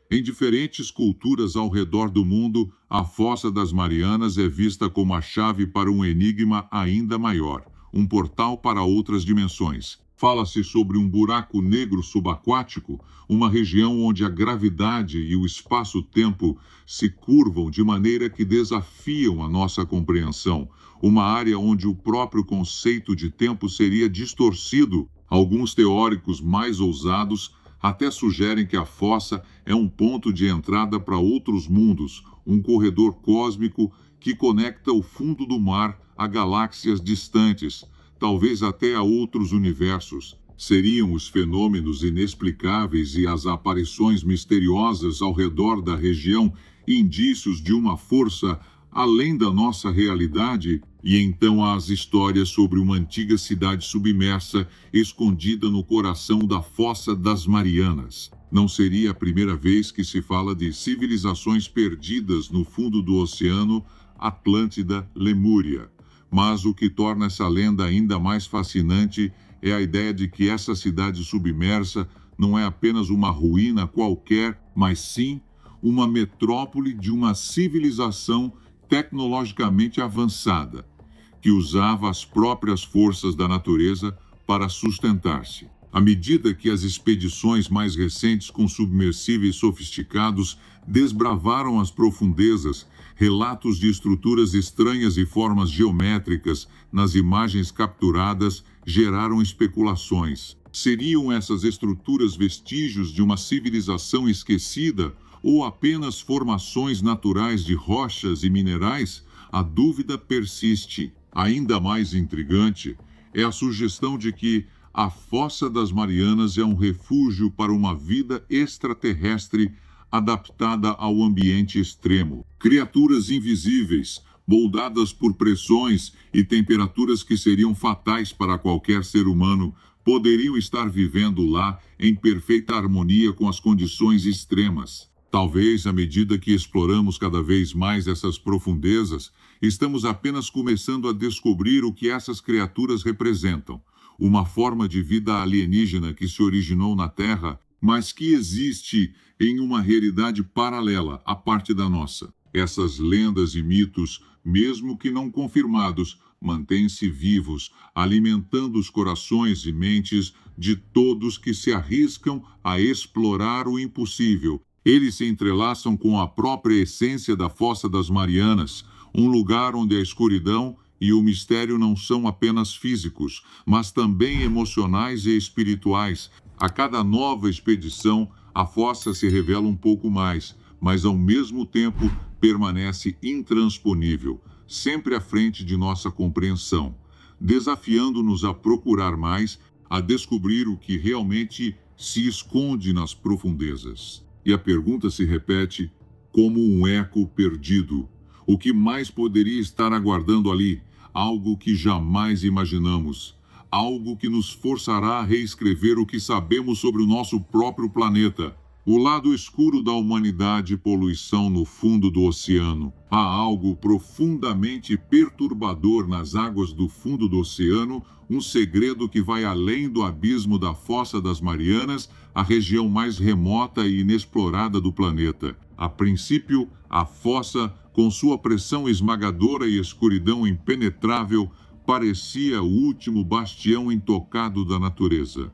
Em diferentes culturas ao redor do mundo, a Fossa das Marianas é vista como a chave para um enigma ainda maior, um portal para outras dimensões. Fala-se sobre um buraco negro subaquático, uma região onde a gravidade e o espaço-tempo se curvam de maneira que desafiam a nossa compreensão, uma área onde o próprio conceito de tempo seria distorcido. Alguns teóricos mais ousados até sugerem que a fossa é um ponto de entrada para outros mundos, um corredor cósmico que conecta o fundo do mar a galáxias distantes, talvez até a outros universos. Seriam os fenômenos inexplicáveis e as aparições misteriosas ao redor da região indícios de uma força além da nossa realidade? E então há as histórias sobre uma antiga cidade submersa escondida no coração da Fossa das Marianas. Não seria a primeira vez que se fala de civilizações perdidas no fundo do oceano, Atlântida, Lemúria. Mas o que torna essa lenda ainda mais fascinante é a ideia de que essa cidade submersa não é apenas uma ruína qualquer, mas sim uma metrópole de uma civilização tecnologicamente avançada, que usava as próprias forças da natureza para sustentar-se. À medida que as expedições mais recentes com submersíveis sofisticados desbravaram as profundezas, Relatos de estruturas estranhas e formas geométricas nas imagens capturadas geraram especulações. Seriam essas estruturas vestígios de uma civilização esquecida ou apenas formações naturais de rochas e minerais? A dúvida persiste. Ainda mais intrigante é a sugestão de que a Fossa das Marianas é um refúgio para uma vida extraterrestre adaptada ao ambiente extremo. Criaturas invisíveis, moldadas por pressões e temperaturas que seriam fatais para qualquer ser humano, poderiam estar vivendo lá em perfeita harmonia com as condições extremas. Talvez, à medida que exploramos cada vez mais essas profundezas, estamos apenas começando a descobrir o que essas criaturas representam. Uma forma de vida alienígena que se originou na Terra, mas que existe em uma realidade paralela à parte da nossa. Essas lendas e mitos, mesmo que não confirmados, mantêm-se vivos, alimentando os corações e mentes de todos que se arriscam a explorar o impossível. Eles se entrelaçam com a própria essência da Fossa das Marianas, um lugar onde a escuridão e o mistério não são apenas físicos, mas também emocionais e espirituais. A cada nova expedição, a fossa se revela um pouco mais, mas ao mesmo tempo permanece intransponível, sempre à frente de nossa compreensão, desafiando-nos a procurar mais, a descobrir o que realmente se esconde nas profundezas. E a pergunta se repete como um eco perdido. O que mais poderia estar aguardando ali? Algo que jamais imaginamos. Algo que nos forçará a reescrever o que sabemos sobre o nosso próprio planeta. O lado escuro da humanidade e poluição no fundo do oceano. Há algo profundamente perturbador nas águas do fundo do oceano, um segredo que vai além do abismo da Fossa das Marianas, a região mais remota e inexplorada do planeta. A princípio, a fossa, com sua pressão esmagadora e escuridão impenetrável, parecia o último bastião intocado da natureza.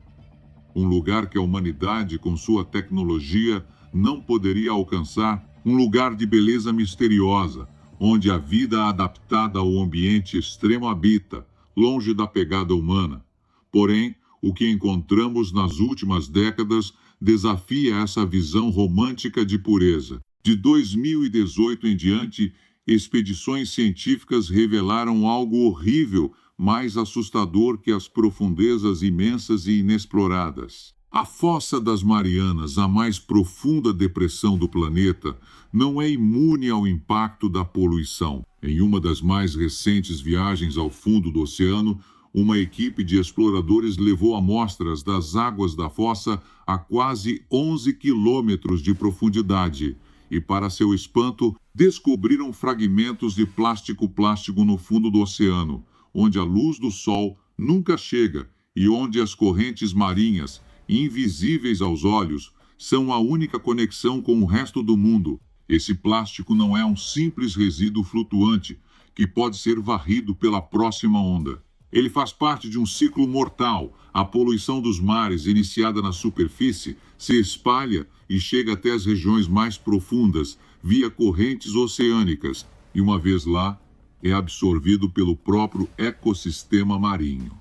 Um lugar que a humanidade, com sua tecnologia, não poderia alcançar, um lugar de beleza misteriosa, onde a vida adaptada ao ambiente extremo habita, longe da pegada humana. Porém, o que encontramos nas últimas décadas desafia essa visão romântica de pureza. De 2018 em diante, expedições científicas revelaram algo horrível, mais assustador que as profundezas imensas e inexploradas. A Fossa das Marianas, a mais profunda depressão do planeta, não é imune ao impacto da poluição. Em uma das mais recentes viagens ao fundo do oceano, uma equipe de exploradores levou amostras das águas da fossa a quase 11 quilômetros de profundidade e, para seu espanto, descobriram fragmentos de plástico no fundo do oceano, onde a luz do sol nunca chega e onde as correntes marinhas, invisíveis aos olhos, são a única conexão com o resto do mundo. Esse plástico não é um simples resíduo flutuante que pode ser varrido pela próxima onda. Ele faz parte de um ciclo mortal. A poluição dos mares, iniciada na superfície, se espalha e chega até as regiões mais profundas, via correntes oceânicas, e uma vez lá, é absorvido pelo próprio ecossistema marinho.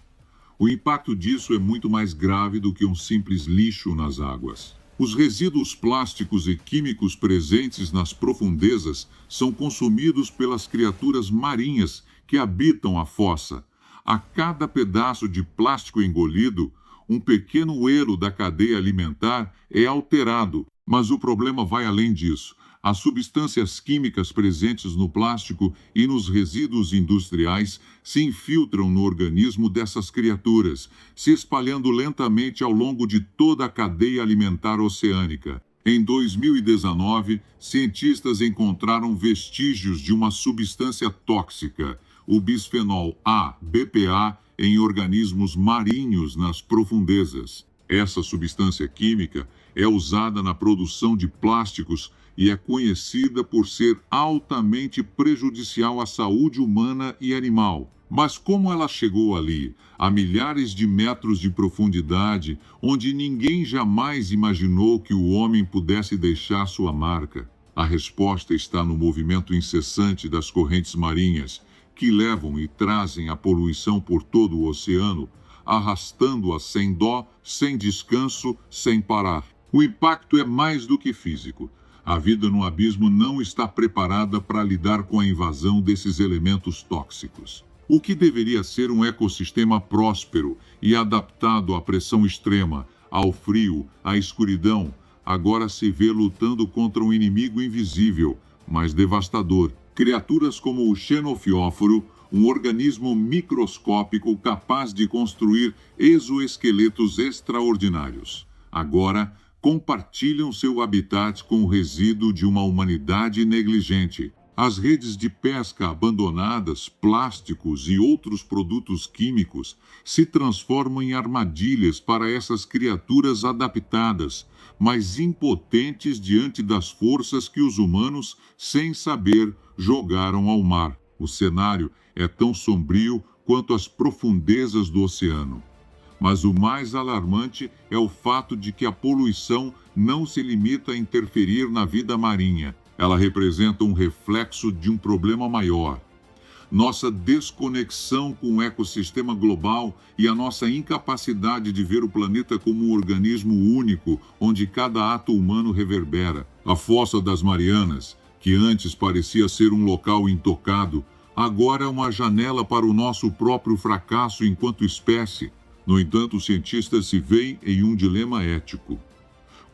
O impacto disso é muito mais grave do que um simples lixo nas águas. Os resíduos plásticos e químicos presentes nas profundezas são consumidos pelas criaturas marinhas que habitam a fossa. A cada pedaço de plástico engolido, um pequeno elo da cadeia alimentar é alterado, mas o problema vai além disso. As substâncias químicas presentes no plástico e nos resíduos industriais se infiltram no organismo dessas criaturas, se espalhando lentamente ao longo de toda a cadeia alimentar oceânica. Em 2019, cientistas encontraram vestígios de uma substância tóxica, o bisfenol A, BPA, em organismos marinhos nas profundezas. Essa substância química é usada na produção de plásticos e é conhecida por ser altamente prejudicial à saúde humana e animal. Mas como ela chegou ali, a milhares de metros de profundidade, onde ninguém jamais imaginou que o homem pudesse deixar sua marca? A resposta está no movimento incessante das correntes marinhas, que levam e trazem a poluição por todo o oceano, arrastando-a sem dó, sem descanso, sem parar. O impacto é mais do que físico. A vida no abismo não está preparada para lidar com a invasão desses elementos tóxicos. O que deveria ser um ecossistema próspero e adaptado à pressão extrema, ao frio, à escuridão, agora se vê lutando contra um inimigo invisível, mas devastador. Criaturas como o xenofióforo, um organismo microscópico capaz de construir exoesqueletos extraordinários. Agora, compartilham seu habitat com o resíduo de uma humanidade negligente. As redes de pesca abandonadas, plásticos e outros produtos químicos se transformam em armadilhas para essas criaturas adaptadas, mas impotentes diante das forças que os humanos, sem saber, jogaram ao mar. O cenário é tão sombrio quanto as profundezas do oceano. Mas o mais alarmante é o fato de que a poluição não se limita a interferir na vida marinha. Ela representa um reflexo de um problema maior. Nossa desconexão com o ecossistema global e a nossa incapacidade de ver o planeta como um organismo único, onde cada ato humano reverbera. A Fossa das Marianas, que antes parecia ser um local intocado, agora é uma janela para o nosso próprio fracasso enquanto espécie. No entanto, os cientistas se veem em um dilema ético.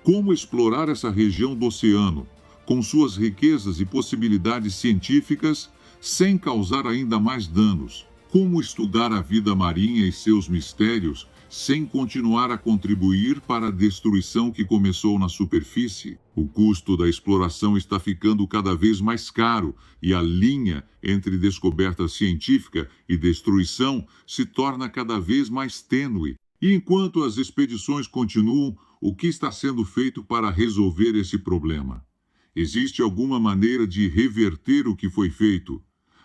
Como explorar essa região do oceano, com suas riquezas e possibilidades científicas, sem causar ainda mais danos? Como estudar a vida marinha e seus mistérios, sem continuar a contribuir para a destruição que começou na superfície? O custo da exploração está ficando cada vez mais caro e a linha entre descoberta científica e destruição se torna cada vez mais tênue. E enquanto as expedições continuam, o que está sendo feito para resolver esse problema? Existe alguma maneira de reverter o que foi feito?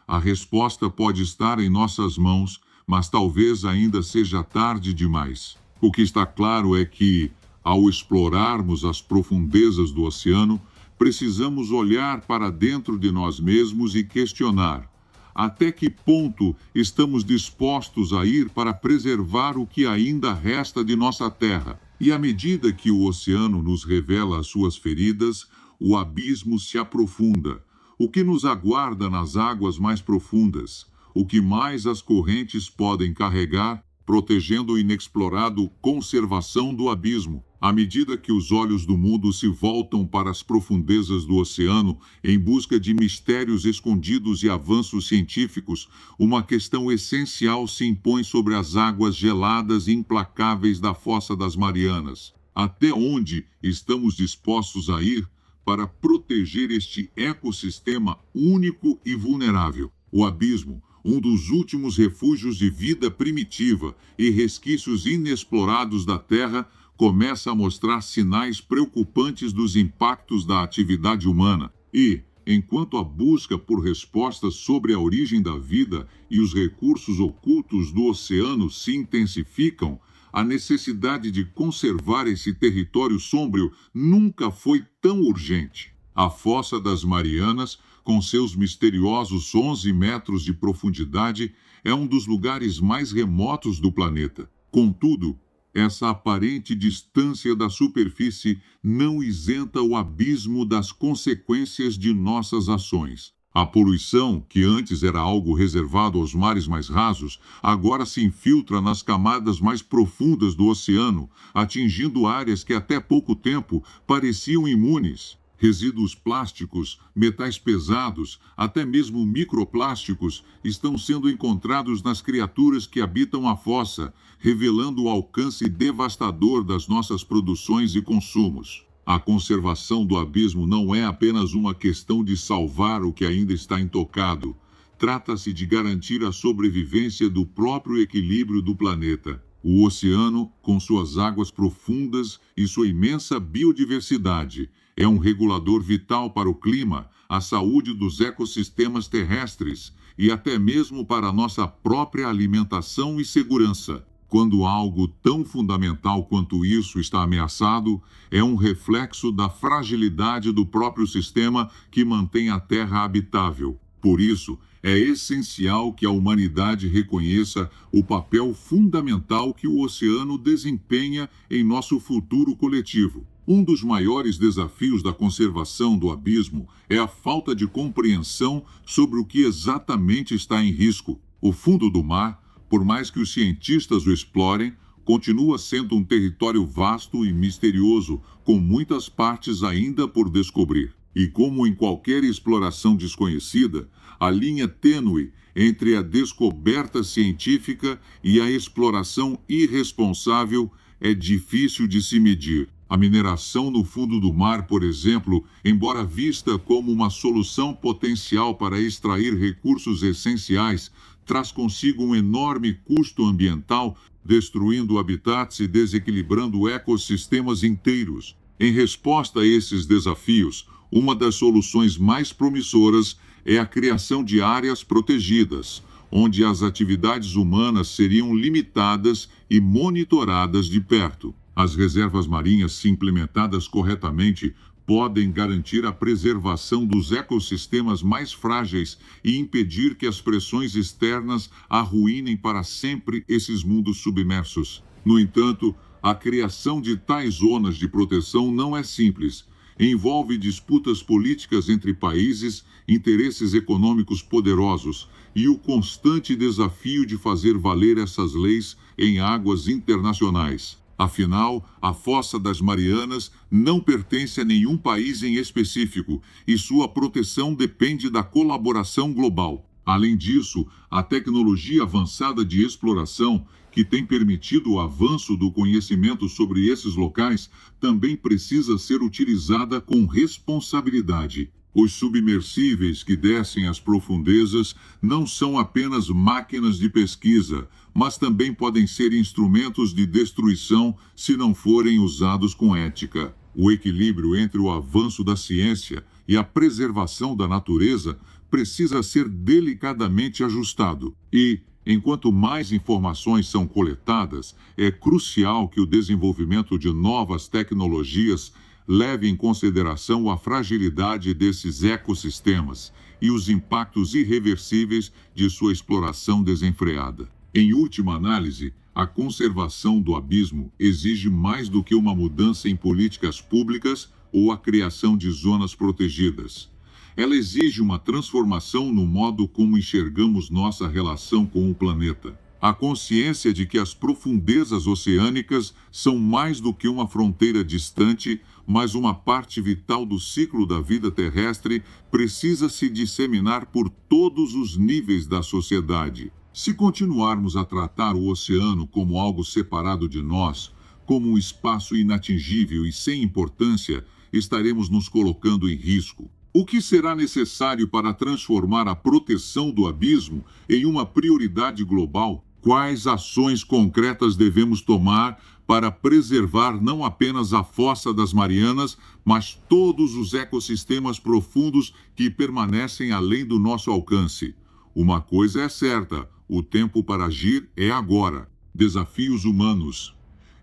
A resposta pode estar em nossas mãos, mas talvez ainda seja tarde demais. O que está claro é que, ao explorarmos as profundezas do oceano, precisamos olhar para dentro de nós mesmos e questionar: até que ponto estamos dispostos a ir para preservar o que ainda resta de nossa terra? E à medida que o oceano nos revela as suas feridas, o abismo se aprofunda. O que nos aguarda nas águas mais profundas? O que mais as correntes podem carregar, protegendo o inexplorado conservação do abismo? À medida que os olhos do mundo se voltam para as profundezas do oceano em busca de mistérios escondidos e avanços científicos, uma questão essencial se impõe sobre as águas geladas e implacáveis da Fossa das Marianas. Até onde estamos dispostos a ir para proteger este ecossistema único e vulnerável? O abismo, um dos últimos refúgios de vida primitiva e resquícios inexplorados da Terra, começa a mostrar sinais preocupantes dos impactos da atividade humana. E, enquanto a busca por respostas sobre a origem da vida e os recursos ocultos do oceano se intensificam, a necessidade de conservar esse território sombrio nunca foi tão urgente. A Fossa das Marianas, com seus misteriosos 11 metros de profundidade, é um dos lugares mais remotos do planeta. Contudo, essa aparente distância da superfície não isenta o abismo das consequências de nossas ações. A poluição, que antes era algo reservado aos mares mais rasos, agora se infiltra nas camadas mais profundas do oceano, atingindo áreas que até pouco tempo pareciam imunes. Resíduos plásticos, metais pesados, até mesmo microplásticos estão sendo encontrados nas criaturas que habitam a fossa, revelando o alcance devastador das nossas produções e consumos. A conservação do abismo não é apenas uma questão de salvar o que ainda está intocado. Trata-se de garantir a sobrevivência do próprio equilíbrio do planeta. O oceano, com suas águas profundas e sua imensa biodiversidade, é um regulador vital para o clima, a saúde dos ecossistemas terrestres e até mesmo para a nossa própria alimentação e segurança. Quando algo tão fundamental quanto isso está ameaçado, é um reflexo da fragilidade do próprio sistema que mantém a Terra habitável. Por isso, é essencial que a humanidade reconheça o papel fundamental que o oceano desempenha em nosso futuro coletivo. Um dos maiores desafios da conservação do abismo é a falta de compreensão sobre o que exatamente está em risco. O fundo do mar, por mais que os cientistas o explorem, continua sendo um território vasto e misterioso, com muitas partes ainda por descobrir. E como em qualquer exploração desconhecida, a linha tênue entre a descoberta científica e a exploração irresponsável é difícil de se medir. A mineração no fundo do mar, por exemplo, embora vista como uma solução potencial para extrair recursos essenciais, traz consigo um enorme custo ambiental, destruindo habitats e desequilibrando ecossistemas inteiros. Em resposta a esses desafios, uma das soluções mais promissoras é a criação de áreas protegidas, onde as atividades humanas seriam limitadas e monitoradas de perto. As reservas marinhas, se implementadas corretamente, podem garantir a preservação dos ecossistemas mais frágeis e impedir que as pressões externas arruinem para sempre esses mundos submersos. No entanto, a criação de tais zonas de proteção não é simples. Envolve disputas políticas entre países, interesses econômicos poderosos e o constante desafio de fazer valer essas leis em águas internacionais. Afinal, a Fossa das Marianas não pertence a nenhum país em específico e sua proteção depende da colaboração global. Além disso, a tecnologia avançada de exploração, que tem permitido o avanço do conhecimento sobre esses locais, também precisa ser utilizada com responsabilidade. Os submersíveis que descem às profundezas não são apenas máquinas de pesquisa, mas também podem ser instrumentos de destruição se não forem usados com ética. O equilíbrio entre o avanço da ciência e a preservação da natureza precisa ser delicadamente ajustado. E, enquanto mais informações são coletadas, é crucial que o desenvolvimento de novas tecnologias leve em consideração a fragilidade desses ecossistemas e os impactos irreversíveis de sua exploração desenfreada. Em última análise, a conservação do abismo exige mais do que uma mudança em políticas públicas ou a criação de zonas protegidas. Ela exige uma transformação no modo como enxergamos nossa relação com o planeta. A consciência de que as profundezas oceânicas são mais do que uma fronteira distante, mas uma parte vital do ciclo da vida terrestre precisa se disseminar por todos os níveis da sociedade. Se continuarmos a tratar o oceano como algo separado de nós, como um espaço inatingível e sem importância, estaremos nos colocando em risco. O que será necessário para transformar a proteção do abismo em uma prioridade global? Quais ações concretas devemos tomar para preservar não apenas a Fossa das Marianas, mas todos os ecossistemas profundos que permanecem além do nosso alcance? Uma coisa é certa: o tempo para agir é agora. Desafios humanos.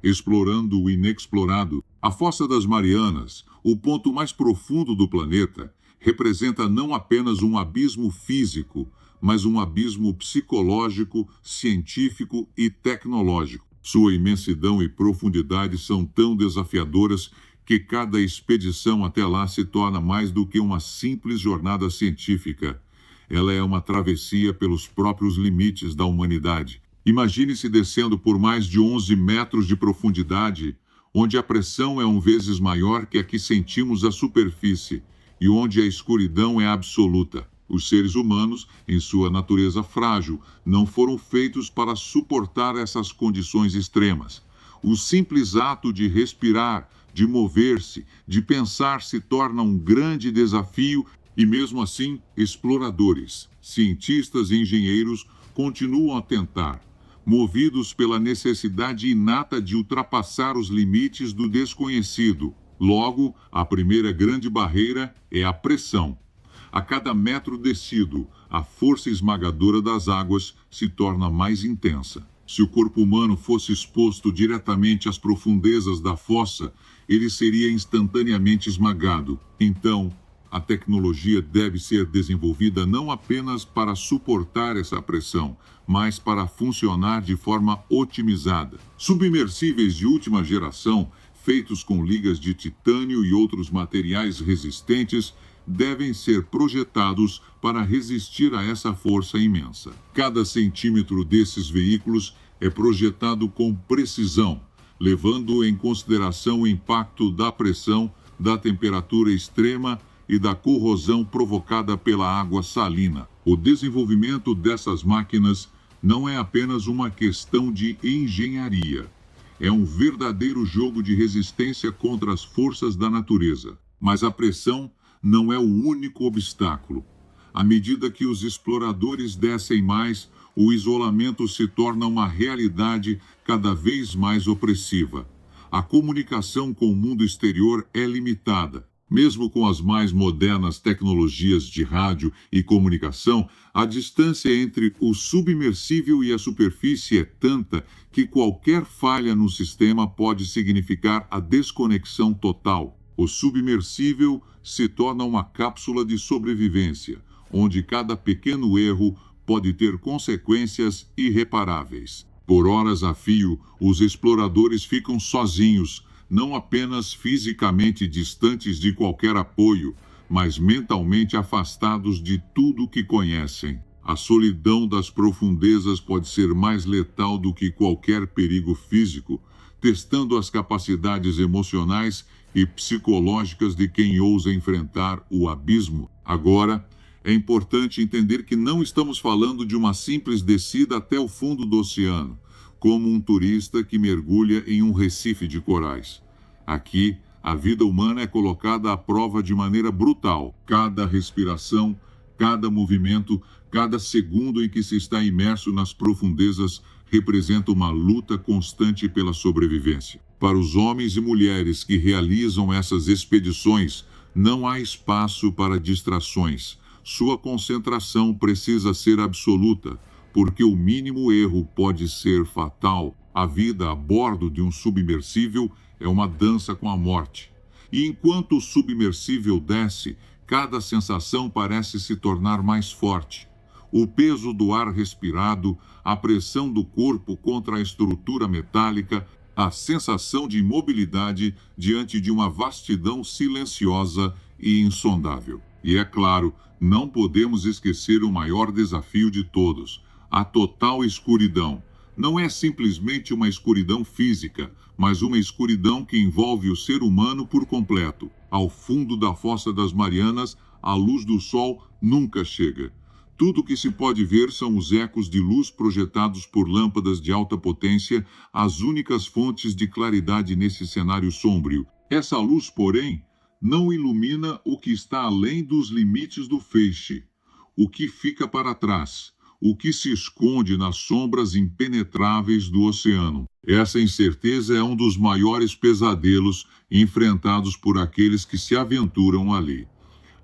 Explorando o inexplorado. A Fossa das Marianas, o ponto mais profundo do planeta, representa não apenas um abismo físico, mas um abismo psicológico, científico e tecnológico. Sua imensidão e profundidade são tão desafiadoras que cada expedição até lá se torna mais do que uma simples jornada científica. Ela é uma travessia pelos próprios limites da humanidade. Imagine-se descendo por mais de 11 metros de profundidade, onde a pressão é vezes maior que a que sentimos à superfície e onde a escuridão é absoluta. Os seres humanos, em sua natureza frágil, não foram feitos para suportar essas condições extremas. O simples ato de respirar, de mover-se, de pensar se torna um grande desafio e, mesmo assim, exploradores, cientistas e engenheiros continuam a tentar, movidos pela necessidade inata de ultrapassar os limites do desconhecido. Logo, a primeira grande barreira é a pressão. A cada metro descido, a força esmagadora das águas se torna mais intensa. Se o corpo humano fosse exposto diretamente às profundezas da fossa, ele seria instantaneamente esmagado. Então, a tecnologia deve ser desenvolvida não apenas para suportar essa pressão, mas para funcionar de forma otimizada. Submersíveis de última geração, feitos com ligas de titânio e outros materiais resistentes, devem ser projetados para resistir a essa força imensa. Cada centímetro desses veículos é projetado com precisão, levando em consideração o impacto da pressão, da temperatura extrema e da corrosão provocada pela água salina. O desenvolvimento dessas máquinas não é apenas uma questão de engenharia. É um verdadeiro jogo de resistência contra as forças da natureza. Mas a pressão não é o único obstáculo. À medida que os exploradores descem mais, o isolamento se torna uma realidade cada vez mais opressiva. A comunicação com o mundo exterior é limitada. Mesmo com as mais modernas tecnologias de rádio e comunicação, a distância entre o submersível e a superfície é tanta que qualquer falha no sistema pode significar a desconexão total. O submersível se torna uma cápsula de sobrevivência, onde cada pequeno erro pode ter consequências irreparáveis. Por horas a fio, os exploradores ficam sozinhos, não apenas fisicamente distantes de qualquer apoio, mas mentalmente afastados de tudo que conhecem. A solidão das profundezas pode ser mais letal do que qualquer perigo físico, testando as capacidades emocionais e psicológicas de quem ousa enfrentar o abismo. Agora, é importante entender que não estamos falando de uma simples descida até o fundo do oceano, como um turista que mergulha em um recife de corais. Aqui, a vida humana é colocada à prova de maneira brutal. Cada respiração, cada movimento, cada segundo em que se está imerso nas profundezas representa uma luta constante pela sobrevivência. Para os homens e mulheres que realizam essas expedições, não há espaço para distrações. Sua concentração precisa ser absoluta, porque o mínimo erro pode ser fatal. A vida a bordo de um submersível é uma dança com a morte. E enquanto o submersível desce, cada sensação parece se tornar mais forte. O peso do ar respirado, a pressão do corpo contra a estrutura metálica, a sensação de imobilidade diante de uma vastidão silenciosa e insondável. E é claro, não podemos esquecer o maior desafio de todos: a total escuridão. Não é simplesmente uma escuridão física, mas uma escuridão que envolve o ser humano por completo. Ao fundo da Fossa das Marianas, a luz do sol nunca chega. Tudo o que se pode ver são os ecos de luz projetados por lâmpadas de alta potência, as únicas fontes de claridade nesse cenário sombrio. Essa luz, porém, não ilumina o que está além dos limites do feixe, o que fica para trás, o que se esconde nas sombras impenetráveis do oceano. Essa incerteza é um dos maiores pesadelos enfrentados por aqueles que se aventuram ali.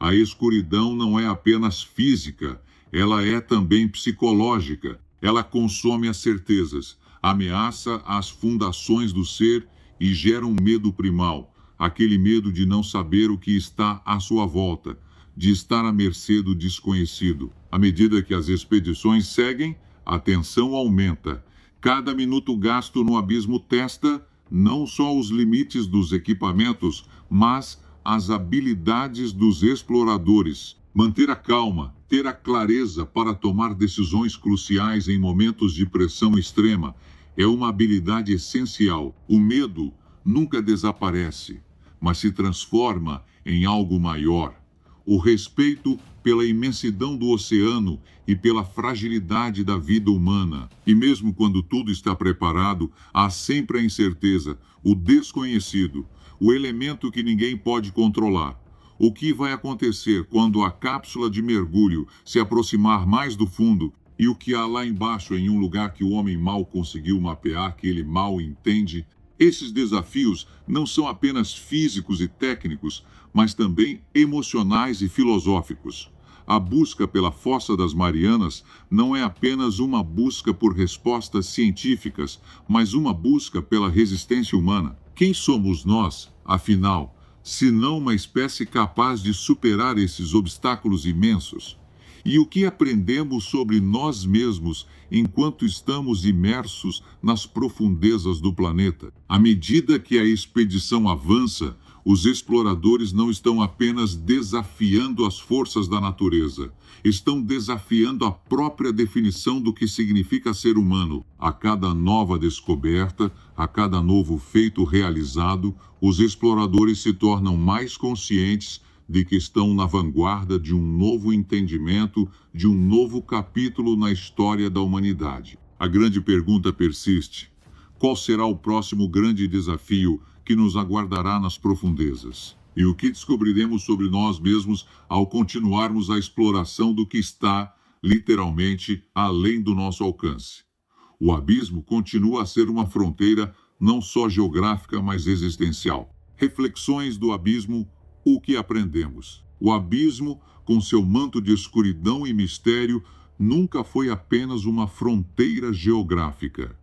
A escuridão não é apenas física, ela é também psicológica. Ela consome as certezas, ameaça as fundações do ser e gera um medo primal, aquele medo de não saber o que está à sua volta, de estar à mercê do desconhecido. À medida que as expedições seguem, a tensão aumenta. Cada minuto gasto no abismo testa não só os limites dos equipamentos, mas as habilidades dos exploradores. Manter a calma, ter a clareza para tomar decisões cruciais em momentos de pressão extrema é uma habilidade essencial. O medo nunca desaparece, mas se transforma em algo maior. O respeito pela imensidão do oceano e pela fragilidade da vida humana. E mesmo quando tudo está preparado, há sempre a incerteza, o desconhecido, o elemento que ninguém pode controlar. O que vai acontecer quando a cápsula de mergulho se aproximar mais do fundo e o que há lá embaixo em um lugar que o homem mal conseguiu mapear, que ele mal entende? Esses desafios não são apenas físicos e técnicos, mas também emocionais e filosóficos. A busca pela Fossa das Marianas não é apenas uma busca por respostas científicas, mas uma busca pela resistência humana. Quem somos nós, afinal, se não uma espécie capaz de superar esses obstáculos imensos? E o que aprendemos sobre nós mesmos enquanto estamos imersos nas profundezas do planeta? À medida que a expedição avança, os exploradores não estão apenas desafiando as forças da natureza, estão desafiando a própria definição do que significa ser humano. A cada nova descoberta, a cada novo feito realizado, os exploradores se tornam mais conscientes de que estão na vanguarda de um novo entendimento, de um novo capítulo na história da humanidade. A grande pergunta persiste: qual será o próximo grande desafio que nos aguardará nas profundezas? E o que descobriremos sobre nós mesmos ao continuarmos a exploração do que está, literalmente, além do nosso alcance? O abismo continua a ser uma fronteira não só geográfica, mas existencial. Reflexões do abismo. O que aprendemos? O abismo, com seu manto de escuridão e mistério, nunca foi apenas uma fronteira geográfica.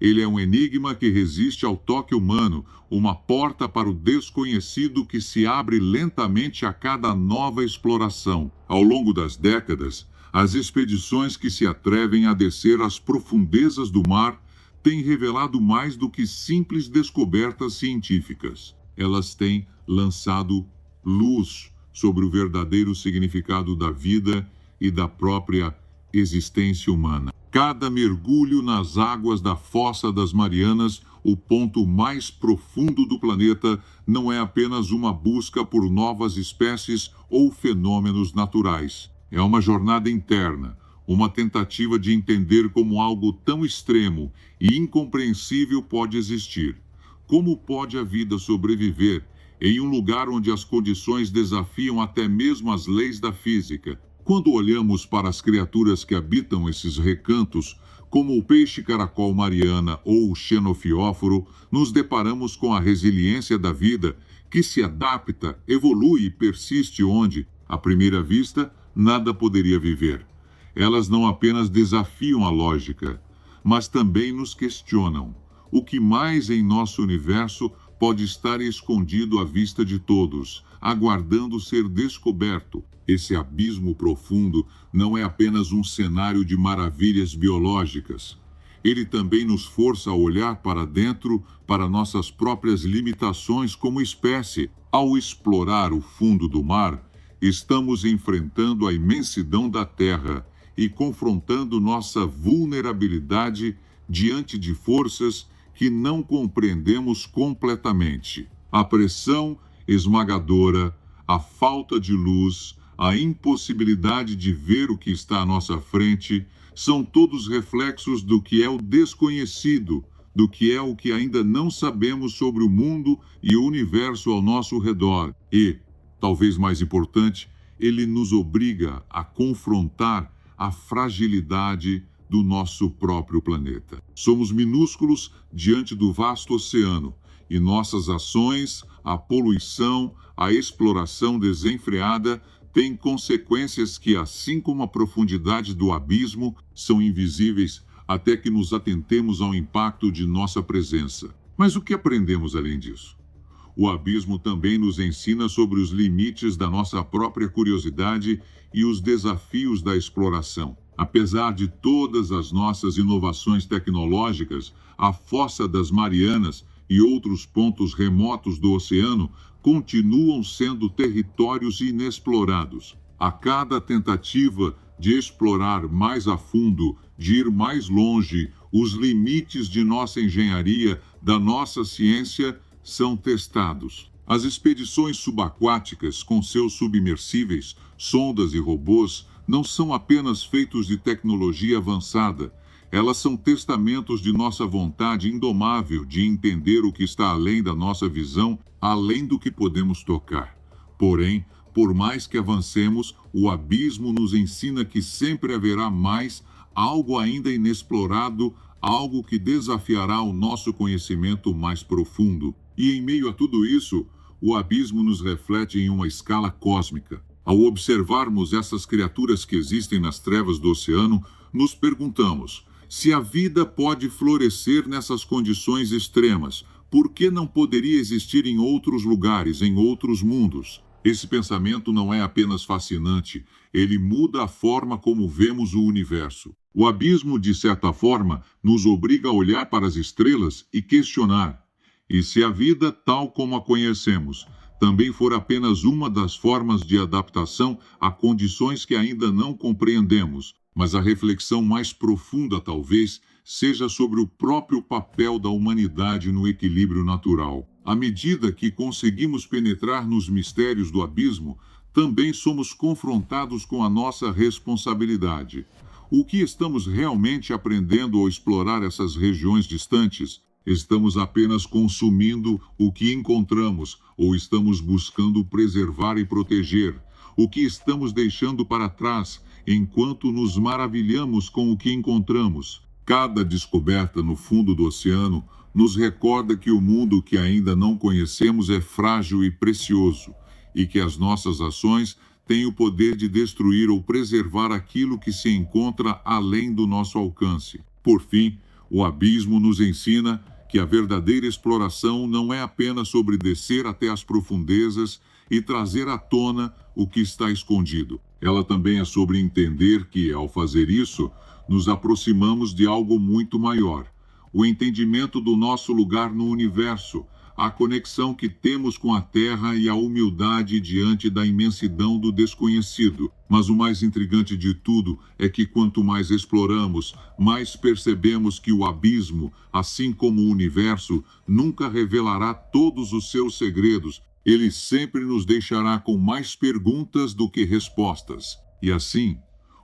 Ele é um enigma que resiste ao toque humano, uma porta para o desconhecido que se abre lentamente a cada nova exploração. Ao longo das décadas, as expedições que se atrevem a descer às profundezas do mar têm revelado mais do que simples descobertas científicas. Elas têm lançado luz sobre o verdadeiro significado da vida e da própria existência humana. Cada mergulho nas águas da Fossa das Marianas, o ponto mais profundo do planeta, não é apenas uma busca por novas espécies ou fenômenos naturais. É uma jornada interna, uma tentativa de entender como algo tão extremo e incompreensível pode existir. Como pode a vida sobreviver em um lugar onde as condições desafiam até mesmo as leis da física? Quando olhamos para as criaturas que habitam esses recantos, como o peixe-caracol Mariana ou o xenofióforo, nos deparamos com a resiliência da vida que se adapta, evolui e persiste onde, à primeira vista, nada poderia viver. Elas não apenas desafiam a lógica, mas também nos questionam. O que mais em nosso universo pode estar escondido à vista de todos, aguardando ser descoberto? Esse abismo profundo não é apenas um cenário de maravilhas biológicas. Ele também nos força a olhar para dentro, para nossas próprias limitações como espécie. Ao explorar o fundo do mar, estamos enfrentando a imensidão da Terra e confrontando nossa vulnerabilidade diante de forças que não compreendemos completamente. A pressão esmagadora, a falta de luz, a impossibilidade de ver o que está à nossa frente, são todos reflexos do que é o desconhecido, do que é o que ainda não sabemos sobre o mundo e o universo ao nosso redor. E, talvez mais importante, ele nos obriga a confrontar a fragilidade do nosso próprio planeta. Somos minúsculos diante do vasto oceano e nossas ações, a poluição, a exploração desenfreada têm consequências que, assim como a profundidade do abismo, são invisíveis até que nos atentemos ao impacto de nossa presença. Mas o que aprendemos além disso? O abismo também nos ensina sobre os limites da nossa própria curiosidade e os desafios da exploração. Apesar de todas as nossas inovações tecnológicas, a Fossa das Marianas e outros pontos remotos do oceano continuam sendo territórios inexplorados. A cada tentativa de explorar mais a fundo, de ir mais longe, os limites de nossa engenharia, da nossa ciência, são testados. As expedições subaquáticas, com seus submersíveis, sondas e robôs, não são apenas feitos de tecnologia avançada. Elas são testamentos de nossa vontade indomável de entender o que está além da nossa visão, além do que podemos tocar. Porém, por mais que avancemos, o abismo nos ensina que sempre haverá mais, algo ainda inexplorado, algo que desafiará o nosso conhecimento mais profundo. E em meio a tudo isso, o abismo nos reflete em uma escala cósmica. Ao observarmos essas criaturas que existem nas trevas do oceano, nos perguntamos: se a vida pode florescer nessas condições extremas, por que não poderia existir em outros lugares, em outros mundos? Esse pensamento não é apenas fascinante, ele muda a forma como vemos o universo. O abismo, de certa forma, nos obriga a olhar para as estrelas e questionar: e se a vida, tal como a conhecemos, também for apenas uma das formas de adaptação a condições que ainda não compreendemos, mas a reflexão mais profunda, talvez, seja sobre o próprio papel da humanidade no equilíbrio natural. À medida que conseguimos penetrar nos mistérios do abismo, também somos confrontados com a nossa responsabilidade. O que estamos realmente aprendendo ao explorar essas regiões distantes? Estamos apenas consumindo o que encontramos ou estamos buscando preservar e proteger? O que estamos deixando para trás enquanto nos maravilhamos com o que encontramos? Cada descoberta no fundo do oceano nos recorda que o mundo que ainda não conhecemos é frágil e precioso, e que as nossas ações têm o poder de destruir ou preservar aquilo que se encontra além do nosso alcance. Por fim, o abismo nos ensina que a verdadeira exploração não é apenas sobre descer até as profundezas e trazer à tona o que está escondido. Ela também é sobre entender que, ao fazer isso, nos aproximamos de algo muito maior. O entendimento do nosso lugar no universo, a conexão que temos com a Terra e a humildade diante da imensidão do desconhecido. Mas o mais intrigante de tudo é que quanto mais exploramos, mais percebemos que o abismo, assim como o universo, nunca revelará todos os seus segredos. Ele sempre nos deixará com mais perguntas do que respostas. E assim,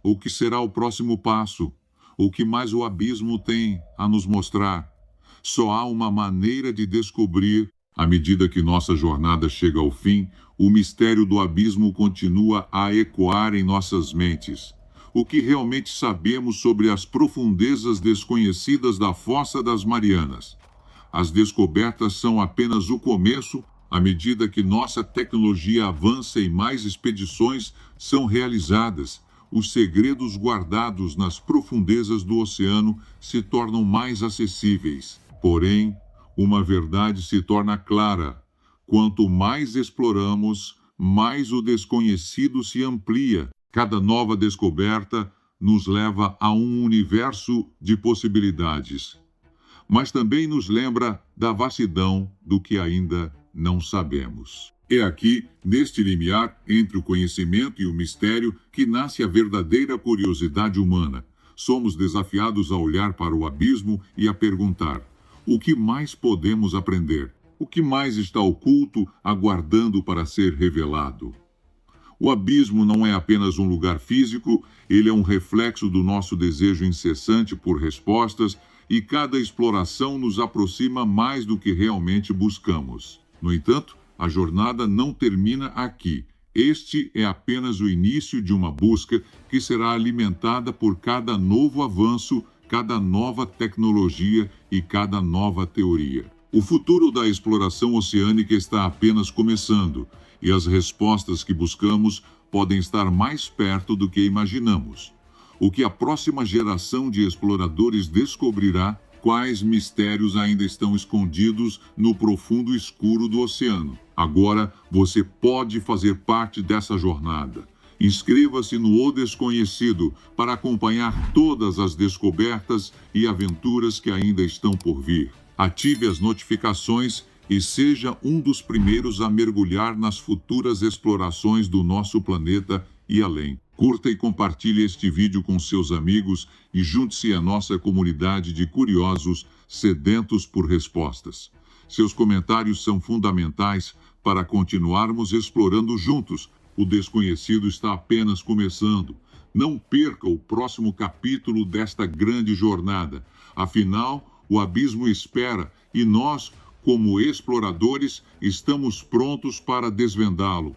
o que será o próximo passo? O que mais o abismo tem a nos mostrar? Só há uma maneira de descobrir. À medida que nossa jornada chega ao fim, o mistério do abismo continua a ecoar em nossas mentes. O que realmente sabemos sobre as profundezas desconhecidas da Fossa das Marianas? As descobertas são apenas o começo. À medida que nossa tecnologia avança e mais expedições são realizadas, os segredos guardados nas profundezas do oceano se tornam mais acessíveis. Porém, uma verdade se torna clara: quanto mais exploramos, mais o desconhecido se amplia. Cada nova descoberta nos leva a um universo de possibilidades, mas também nos lembra da vastidão do que ainda não sabemos. É aqui, neste limiar entre o conhecimento e o mistério, que nasce a verdadeira curiosidade humana. Somos desafiados a olhar para o abismo e a perguntar: o que mais podemos aprender? O que mais está oculto, aguardando para ser revelado? O abismo não é apenas um lugar físico, ele é um reflexo do nosso desejo incessante por respostas, e cada exploração nos aproxima mais do que realmente buscamos. No entanto, a jornada não termina aqui. Este é apenas o início de uma busca que será alimentada por cada novo avanço, cada nova tecnologia e cada nova teoria. O futuro da exploração oceânica está apenas começando, e as respostas que buscamos podem estar mais perto do que imaginamos. O que a próxima geração de exploradores descobrirá? Quais mistérios ainda estão escondidos no profundo escuro do oceano? Agora você pode fazer parte dessa jornada. Inscreva-se no O Desconhecido para acompanhar todas as descobertas e aventuras que ainda estão por vir. Ative as notificações e seja um dos primeiros a mergulhar nas futuras explorações do nosso planeta e além. Curta e compartilhe este vídeo com seus amigos e junte-se à nossa comunidade de curiosos sedentos por respostas. Seus comentários são fundamentais para continuarmos explorando juntos. O desconhecido está apenas começando. Não perca o próximo capítulo desta grande jornada. Afinal, o abismo espera e nós, como exploradores, estamos prontos para desvendá-lo.